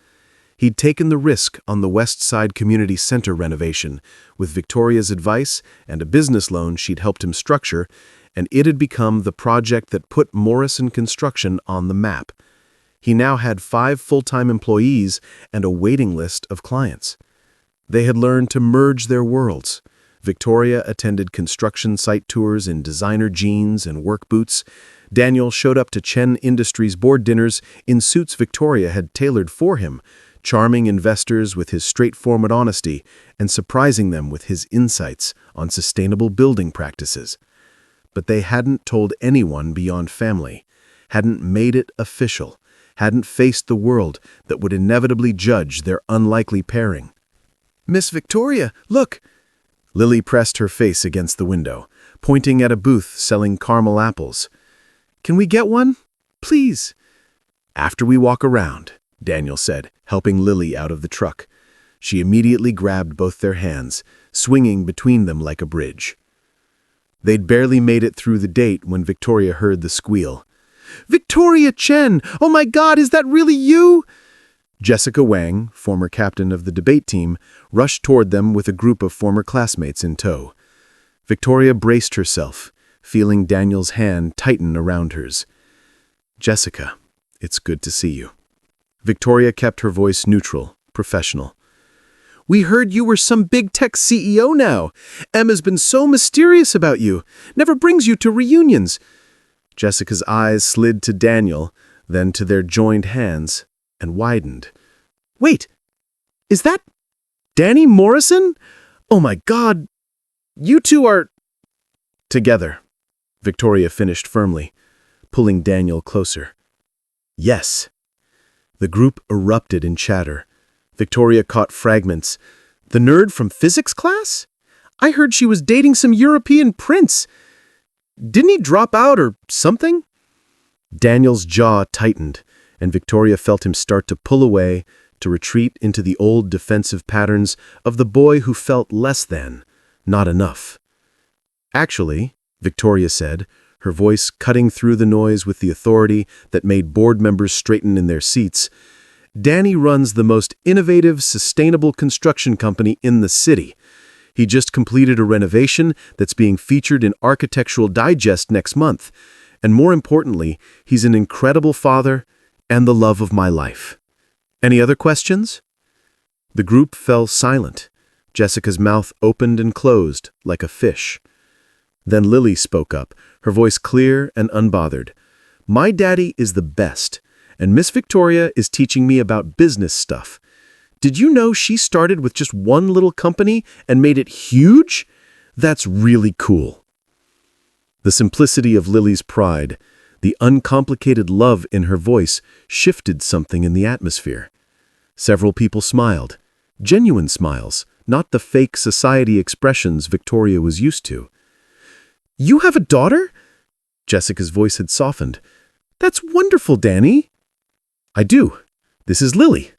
He'd taken the risk on the West Side Community Center renovation, with Victoria's advice and a business loan she'd helped him structure, and it had become the project that put Morrison Construction on the map. He now had 5 full-time employees and a waiting list of clients. They had learned to merge their worlds. Victoria attended construction site tours in designer jeans and work boots. Daniel showed up to Chen Industries board dinners in suits Victoria had tailored for him, charming investors with his straightforward honesty and surprising them with his insights on sustainable building practices. But they hadn't told anyone beyond family, hadn't made it official, hadn't faced the world that would inevitably judge their unlikely pairing. "Miss Victoria, look!" Lily pressed her face against the window, pointing at a booth selling caramel apples. "Can we get one? Please." "After we walk around," Daniel said, helping Lily out of the truck. She immediately grabbed both their hands, swinging between them like a bridge. They'd barely made it through the date when Victoria heard the squeal. "Victoria Chen! Oh my God, is that really you?" Jessica Wang, former captain of the debate team, rushed toward them with a group of former classmates in tow. Victoria braced herself, feeling Daniel's hand tighten around hers. "Jessica, it's good to see you." Victoria kept her voice neutral, professional. "We heard you were some big tech CEO now. Emma's been so mysterious about you. Never brings you to reunions." Jessica's eyes slid to Daniel, then to their joined hands, and widened. "Wait, is that Danny Morrison? Oh my God, you two are—" "Together," Victoria finished firmly, pulling Daniel closer. "Yes." The group erupted in chatter. Victoria caught fragments. "The nerd from physics class? I heard she was dating some European prince. Didn't he drop out or something?" Daniel's jaw tightened, and Victoria felt him start to pull away, to retreat into the old defensive patterns of the boy who felt less than, not enough. "Actually," Victoria said, her voice cutting through the noise with the authority that made board members straighten in their seats, "Danny runs the most innovative, sustainable construction company in the city. He just completed a renovation that's being featured in Architectural Digest next month. And more importantly, he's an incredible father and the love of my life. Any other questions?" The group fell silent. Jessica's mouth opened and closed like a fish. Then Lily spoke up, her voice clear and unbothered. "My daddy is the best, and Miss Victoria is teaching me about business stuff. Did you know she started with just one little company and made it huge? That's really cool." The simplicity of Lily's pride, the uncomplicated love in her voice, shifted something in the atmosphere. Several people smiled, genuine smiles, not the fake society expressions Victoria was used to. "You have a daughter?" Jessica's voice had softened. "That's wonderful, Danny." "I do. This is Lily.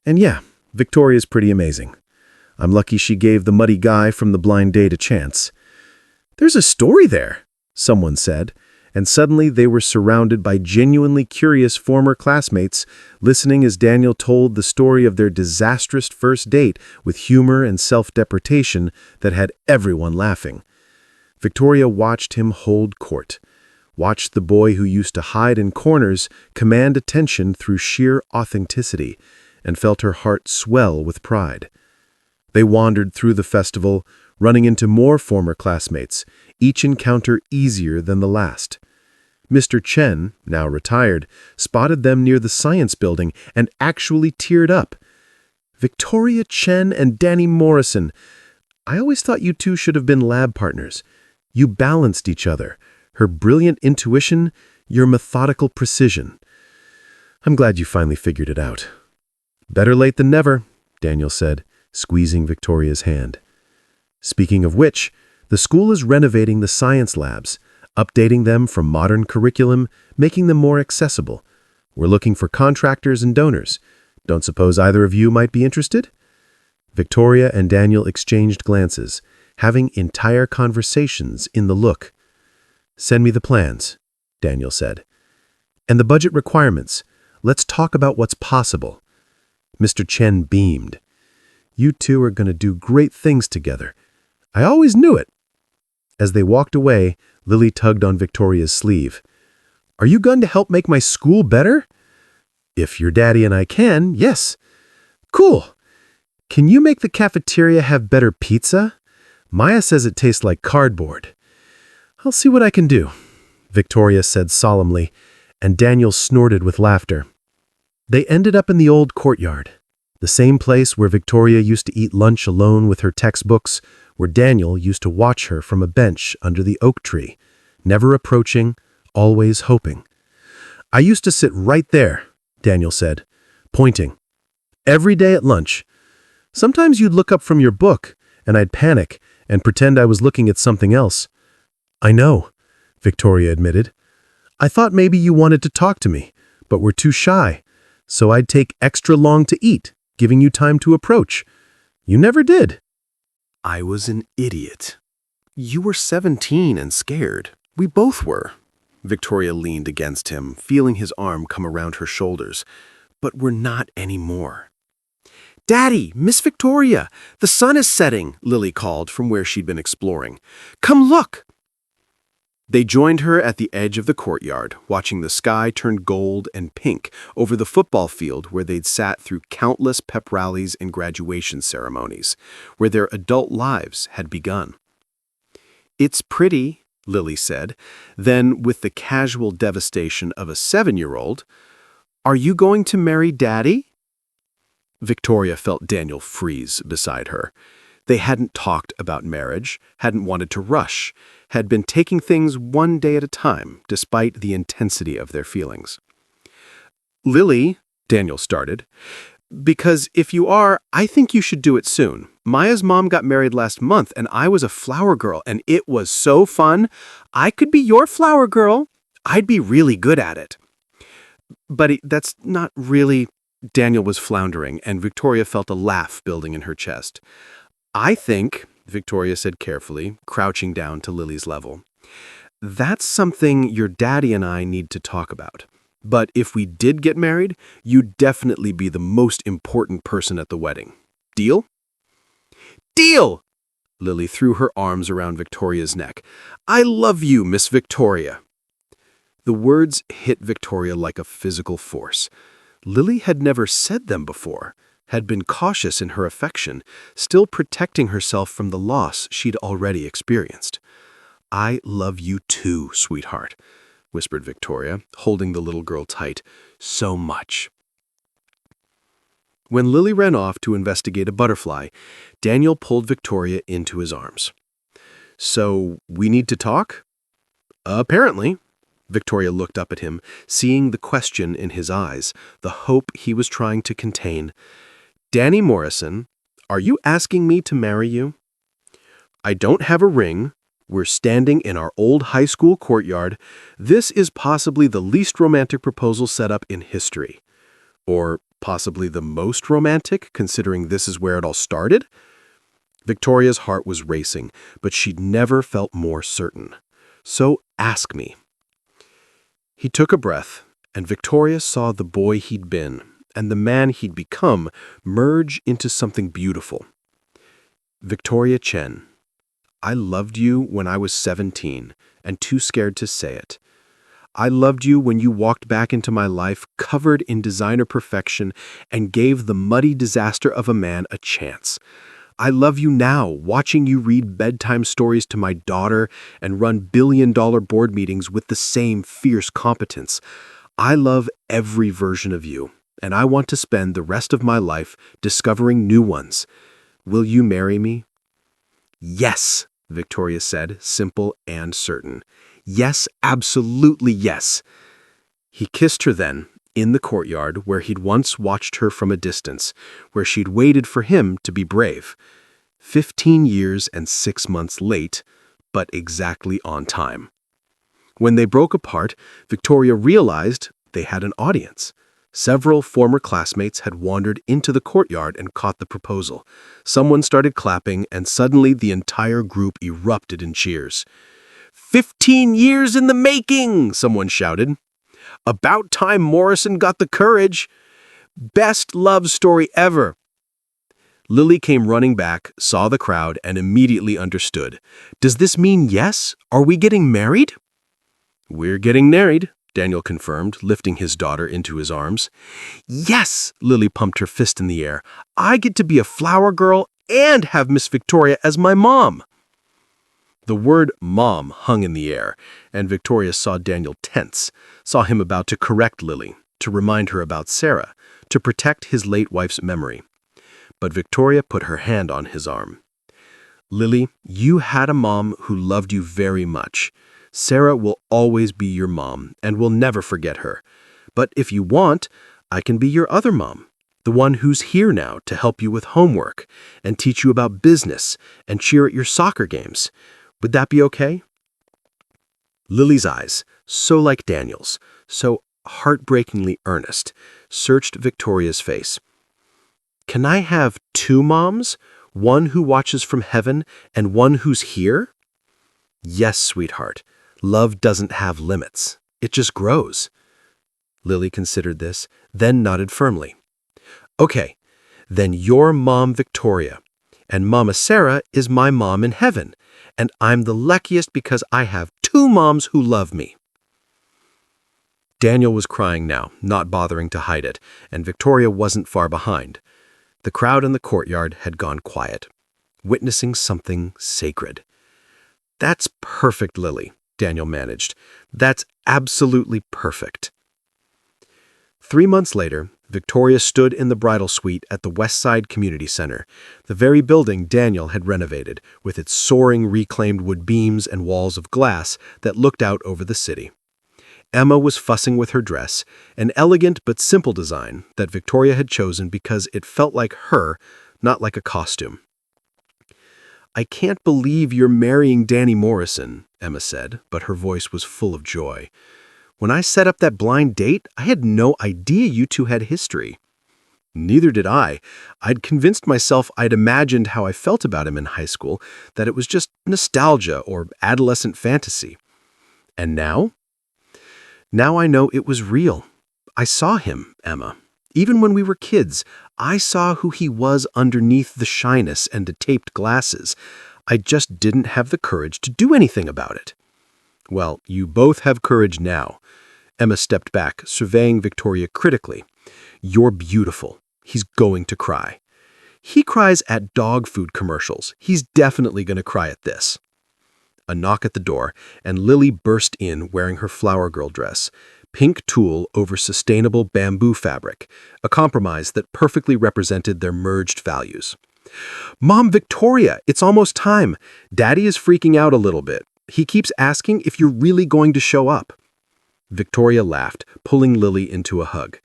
And yeah, Victoria's pretty amazing. I'm lucky she gave the muddy guy from the blind date a chance." "There's a story there," someone said, and suddenly they were surrounded by genuinely curious former classmates, listening as Daniel told the story of their disastrous first date with humor and self-deprecation that had everyone laughing. Victoria watched him hold court, watched the boy who used to hide in corners command attention through sheer authenticity, and felt her heart swell with pride. They wandered through the festival, running into more former classmates, each encounter easier than the last. Mr. Chen, now retired, spotted them near the science building and actually teared up. "Victoria Chen and Danny Morrison. I always thought you two should have been lab partners. You balanced each other, her brilliant intuition, your methodical precision. I'm glad you finally figured it out." "Better late than never," Daniel said, squeezing Victoria's hand. "Speaking of which, the school is renovating the science labs, updating them from modern curriculum, making them more accessible. We're looking for contractors and donors. Don't suppose either of you might be interested?" Victoria and Daniel exchanged glances, having entire conversations in the look. "Send me the plans," Daniel said. "And the budget requirements. Let's talk about what's possible." Mr. Chen beamed. "You two are going to do great things together. I always knew it." As they walked away, Lily tugged on Victoria's sleeve. "Are you going to help make my school better?" "If your daddy and I can, yes." "Cool. Can you make the cafeteria have better pizza? Maya says it tastes like cardboard." "I'll see what I can do," Victoria said solemnly, and Daniel snorted with laughter. They ended up in the old courtyard, the same place where Victoria used to eat lunch alone with her textbooks, where Daniel used to watch her from a bench under the oak tree, never approaching, always hoping. "I used to sit right there," Daniel said, pointing. "Every day at lunch. Sometimes you'd look up from your book, and I'd panic and pretend I was looking at something else." "I know," Victoria admitted. "I thought maybe you wanted to talk to me, but were too shy, so I'd take extra long to eat, giving you time to approach. You never did." I was an idiot. You were 17 and scared. We both were. Victoria leaned against him, feeling his arm come around her shoulders. But we're not anymore. "Daddy, Miss Victoria, the sun is setting," Lily called from where she'd been exploring. "Come look." They joined her at the edge of the courtyard, watching the sky turn gold and pink over the football field where they'd sat through countless pep rallies and graduation ceremonies, where their adult lives had begun. "It's pretty," Lily said, then with the casual devastation of a 7-year-old, "Are you going to marry Daddy?" Victoria felt Daniel freeze beside her. They hadn't talked about marriage, hadn't wanted to rush, had been taking things one day at a time, despite the intensity of their feelings. "Lily," Daniel started, "because if you are, I think you should do it soon. Maya's mom got married last month, and I was a flower girl, and it was so fun. I could be your flower girl. I'd be really good at it." "But that's not really—" Daniel was floundering, and Victoria felt a laugh building in her chest. "I think," Victoria said carefully, crouching down to Lily's level, "that's something your daddy and I need to talk about. But if we did get married, you'd definitely be the most important person at the wedding. Deal?" "Deal!" Lily threw her arms around Victoria's neck. "I love you, Miss Victoria." The words hit Victoria like a physical force. Lily had never said them before, had been cautious in her affection, still protecting herself from the loss she'd already experienced. "I love you too, sweetheart," whispered Victoria, holding the little girl tight. "So much." When Lily ran off to investigate a butterfly, Daniel pulled Victoria into his arms. "So, we need to talk?" "Apparently." Victoria looked up at him, seeing the question in his eyes, the hope he was trying to contain. "Danny Morrison, are you asking me to marry you? I don't have a ring. We're standing in our old high school courtyard. This is possibly the least romantic proposal set up in history. Or possibly the most romantic, considering this is where it all started?" Victoria's heart was racing, but she'd never felt more certain. "So ask me." He took a breath, and Victoria saw the boy he'd been and the man he'd become merge into something beautiful. Victoria Chen, I loved you when I was 17 and too scared to say it. I loved you when you walked back into my life covered in designer perfection and gave the muddy disaster of a man a chance. I love you now, watching you read bedtime stories to my daughter and run billion-dollar board meetings with the same fierce competence. I love every version of you, and I want to spend the rest of my life discovering new ones. Will you marry me? Yes, Victoria said, simple and certain. Yes, absolutely yes. He kissed her then, in the courtyard where he'd once watched her from a distance, where she'd waited for him to be brave. 15 years and 6 months late, but exactly on time. When they broke apart, Victoria realized they had an audience. Several former classmates had wandered into the courtyard and caught the proposal. Someone started clapping, and suddenly the entire group erupted in cheers. 15 years in the making, someone shouted. About time Morrison got the courage. Best love story ever. Lily came running back, saw the crowd, and immediately understood. Does this mean yes? Are we getting married? We're getting married, Daniel confirmed, lifting his daughter into his arms. Yes, Lily pumped her fist in the air. I get to be a flower girl and have Miss Victoria as my mom. The word mom hung in the air, and Victoria saw Daniel tense, saw him about to correct Lily, to remind her about Sarah, to protect his late wife's memory. But Victoria put her hand on his arm. Lily, you had a mom who loved you very much. Sarah will always be your mom, and we'll never forget her. But if you want, I can be your other mom, the one who's here now to help you with homework, and teach you about business, and cheer at your soccer games. Would that be okay? Lily's eyes, so like Daniel's, so heartbreakingly earnest, searched Victoria's face. Can I have 2 moms? One who watches from heaven and one who's here? Yes, sweetheart. Love doesn't have limits. It just grows. Lily considered this, then nodded firmly. Okay, then your mom Victoria, and Mama Sarah is my mom in heaven, and I'm the luckiest because I have 2 moms who love me. Daniel was crying now, not bothering to hide it, and Victoria wasn't far behind. The crowd in the courtyard had gone quiet, witnessing something sacred. That's perfect, Lily, Daniel managed. That's absolutely perfect. 3 months later, Victoria stood in the bridal suite at the West Side Community Center, the very building Daniel had renovated, with its soaring reclaimed wood beams and walls of glass that looked out over the city. Emma was fussing with her dress, an elegant but simple design that Victoria had chosen because it felt like her, not like a costume. I can't believe you're marrying Danny Morrison, Emma said, but her voice was full of joy. When I set up that blind date, I had no idea you two had history. Neither did I. I'd convinced myself I'd imagined how I felt about him in high school, that it was just nostalgia or adolescent fantasy. And now? Now I know it was real. I saw him, Emma. Even when we were kids, I saw who he was underneath the shyness and the taped glasses. I just didn't have the courage to do anything about it. Well, you both have courage now. Emma stepped back, surveying Victoria critically. You're beautiful. He's going to cry. He cries at dog food commercials. He's definitely going to cry at this. A knock at the door, and Lily burst in wearing her flower girl dress, pink tulle over sustainable bamboo fabric, a compromise that perfectly represented their merged values. Mom, Victoria, it's almost time. Daddy is freaking out a little bit. He keeps asking if you're really going to show up. Victoria laughed, pulling Lily into a hug.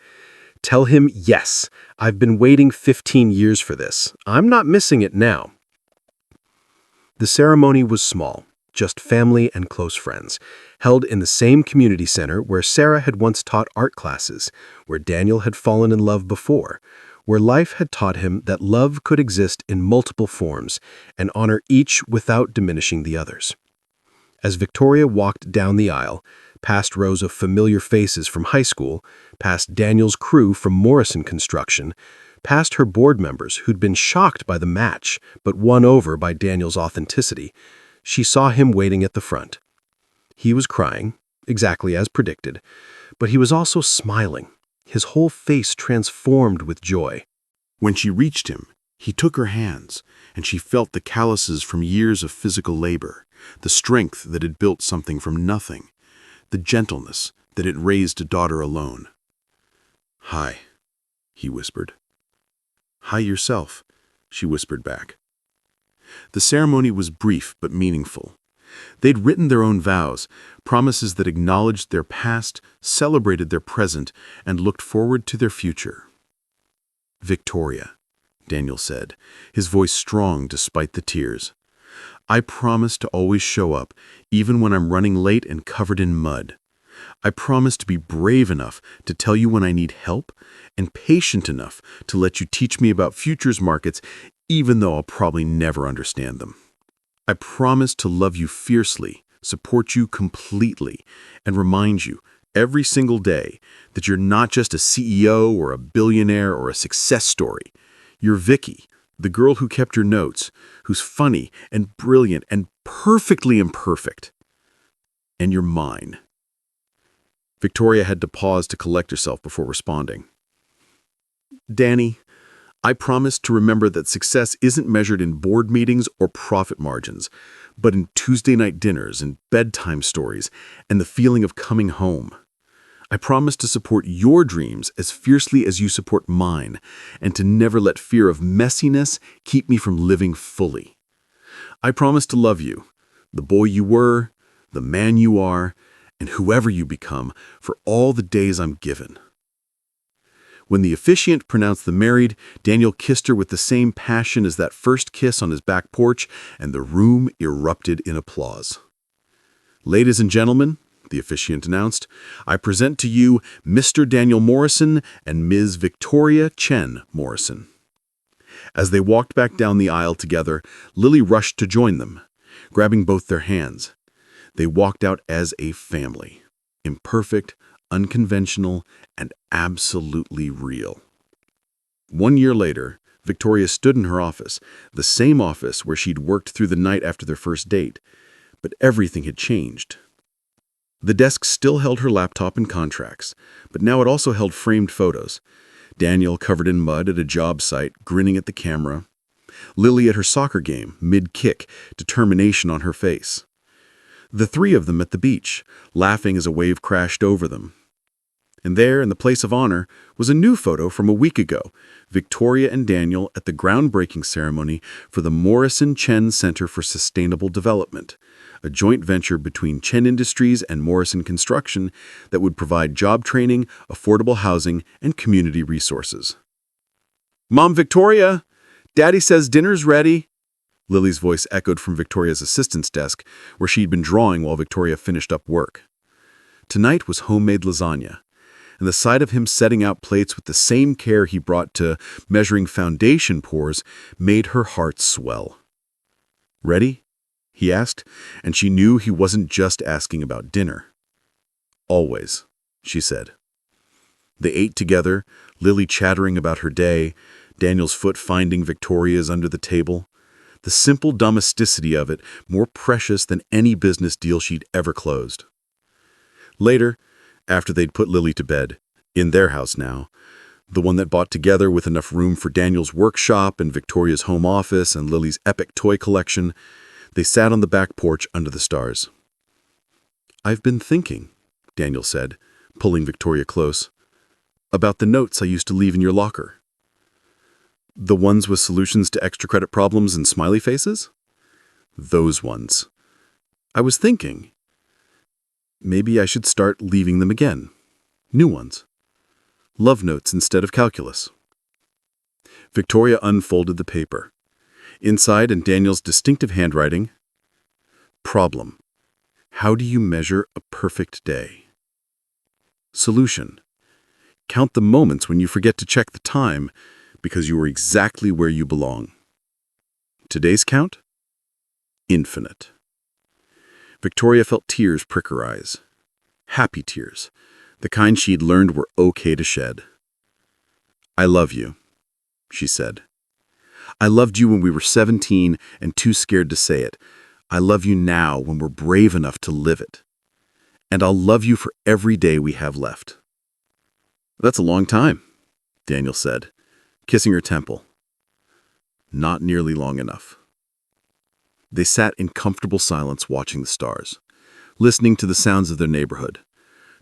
Tell him yes. I've been waiting 15 years for this. I'm not missing it now. The ceremony was small, just family and close friends, held in the same community center where Sarah had once taught art classes, where Daniel had fallen in love before, where life had taught him that love could exist in multiple forms and honor each without diminishing the others. As Victoria walked down the aisle, past rows of familiar faces from high school, past Daniel's crew from Morrison Construction, past her board members who'd been shocked by the match but won over by Daniel's authenticity. She saw him waiting at the front. He was crying, exactly as predicted, but he was also smiling, his whole face transformed with joy. When she reached him, he took her hands, and she felt the calluses from years of physical labor, the strength that had built something from nothing, the gentleness that had raised a daughter alone. "Hi," he whispered. "Hi yourself," she whispered back. The ceremony was brief but meaningful. They'd written their own vows, promises that acknowledged their past, celebrated their present, and looked forward to their future. "Victoria," Daniel said, his voice strong despite the tears. "I promise to always show up, even when I'm running late and covered in mud. I promise to be brave enough to tell you when I need help, and patient enough to let you teach me about futures markets, even though I'll probably never understand them. I promise to love you fiercely, support you completely, and remind you every single day that you're not just a CEO or a billionaire or a success story. You're Vicky, the girl who kept your notes, who's funny and brilliant and perfectly imperfect. And you're mine." Victoria had to pause to collect herself before responding. "Danny, I promise to remember that success isn't measured in board meetings or profit margins, but in Tuesday night dinners and bedtime stories and the feeling of coming home. I promise to support your dreams as fiercely as you support mine, and to never let fear of messiness keep me from living fully. I promise to love you, the boy you were, the man you are, and whoever you become, for all the days I'm given." When the officiant pronounced them married, Daniel kissed her with the same passion as that first kiss on his back porch, and the room erupted in applause. "Ladies and gentlemen," the officiant announced, "I present to you Mr. Daniel Morrison and Ms. Victoria Chen Morrison." As they walked back down the aisle together, Lily rushed to join them, grabbing both their hands. They walked out as a family, imperfect, unconventional, and absolutely real. 1 year later, Victoria stood in her office, the same office where she'd worked through the night after their first date, but everything had changed. The desk still held her laptop and contracts, but now it also held framed photos. Daniel covered in mud at a job site, grinning at the camera. Lily at her soccer game, mid-kick, determination on her face. The three of them at the beach, laughing as a wave crashed over them. And there, in the place of honor, was a new photo from a week ago, Victoria and Daniel at the groundbreaking ceremony for the Morrison-Chen Center for Sustainable Development, a joint venture between Chen Industries and Morrison Construction that would provide job training, affordable housing, and community resources. "Mom, Victoria! Daddy says dinner's ready!" Lily's voice echoed from Victoria's assistant's desk, where she'd been drawing while Victoria finished up work. Tonight was homemade lasagna, and the sight of him setting out plates with the same care he brought to measuring foundation pours made her heart swell. "Ready?" he asked, and she knew he wasn't just asking about dinner. "Always," she said. They ate together, Lily chattering about her day, Daniel's foot finding Victoria's under the table. The simple domesticity of it more precious than any business deal she'd ever closed. Later, after they'd put Lily to bed, in their house now, the one that bought together with enough room for Daniel's workshop and Victoria's home office and Lily's epic toy collection, they sat on the back porch under the stars. "I've been thinking," Daniel said, pulling Victoria close, "about the notes I used to leave in your locker." "The ones with solutions to extra credit problems and smiley faces?" "Those ones. I was thinking, maybe I should start leaving them again. New ones. Love notes instead of calculus." Victoria unfolded the paper. Inside, in Daniel's distinctive handwriting, "Problem. How do you measure a perfect day?" Solution. Count the moments when you forget to check the time because you are exactly where you belong. Today's count? Infinite. Victoria felt tears prick her eyes. Happy tears, the kind she'd learned were okay to shed. "I love you," she said. "I loved you when we were 17 and too scared to say it. I love you now when we're brave enough to live it. And I'll love you for every day we have left." "That's a long time," Daniel said, kissing her temple. "Not nearly long enough." They sat in comfortable silence watching the stars, listening to the sounds of their neighborhood.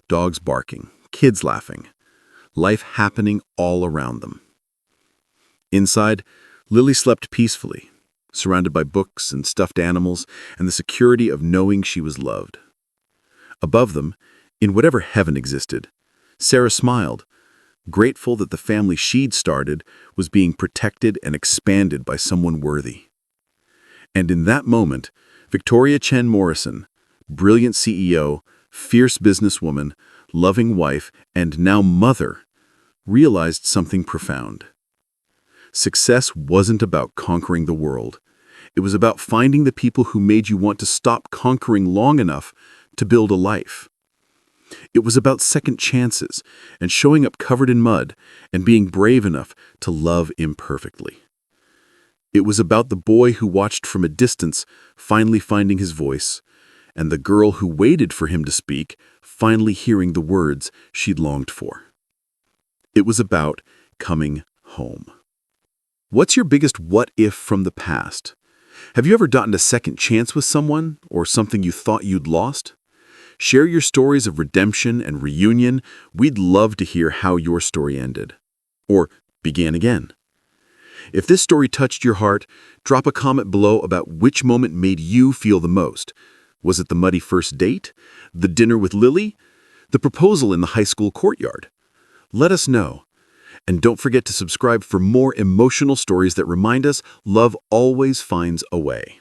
Dogs barking, kids laughing, life happening all around them. Inside, Lily slept peacefully, surrounded by books and stuffed animals and the security of knowing she was loved. Above them, in whatever heaven existed, Sarah smiled, grateful that the family she'd started was being protected and expanded by someone worthy. And in that moment, Victoria Chen Morrison, brilliant CEO, fierce businesswoman, loving wife, and now mother, realized something profound. Success wasn't about conquering the world. It was about finding the people who made you want to stop conquering long enough to build a life. It was about second chances and showing up covered in mud and being brave enough to love imperfectly. It was about the boy who watched from a distance finally finding his voice, and the girl who waited for him to speak finally hearing the words she'd longed for. It was about coming home. What's your biggest what-if from the past? Have you ever gotten a second chance with someone or something you thought you'd lost? Share your stories of redemption and reunion. We'd love to hear how your story ended or began again. If this story touched your heart, drop a comment below about which moment made you feel the most. Was it the muddy first date? The dinner with Lily? The proposal in the high school courtyard? Let us know. And don't forget to subscribe for more emotional stories that remind us love always finds a way.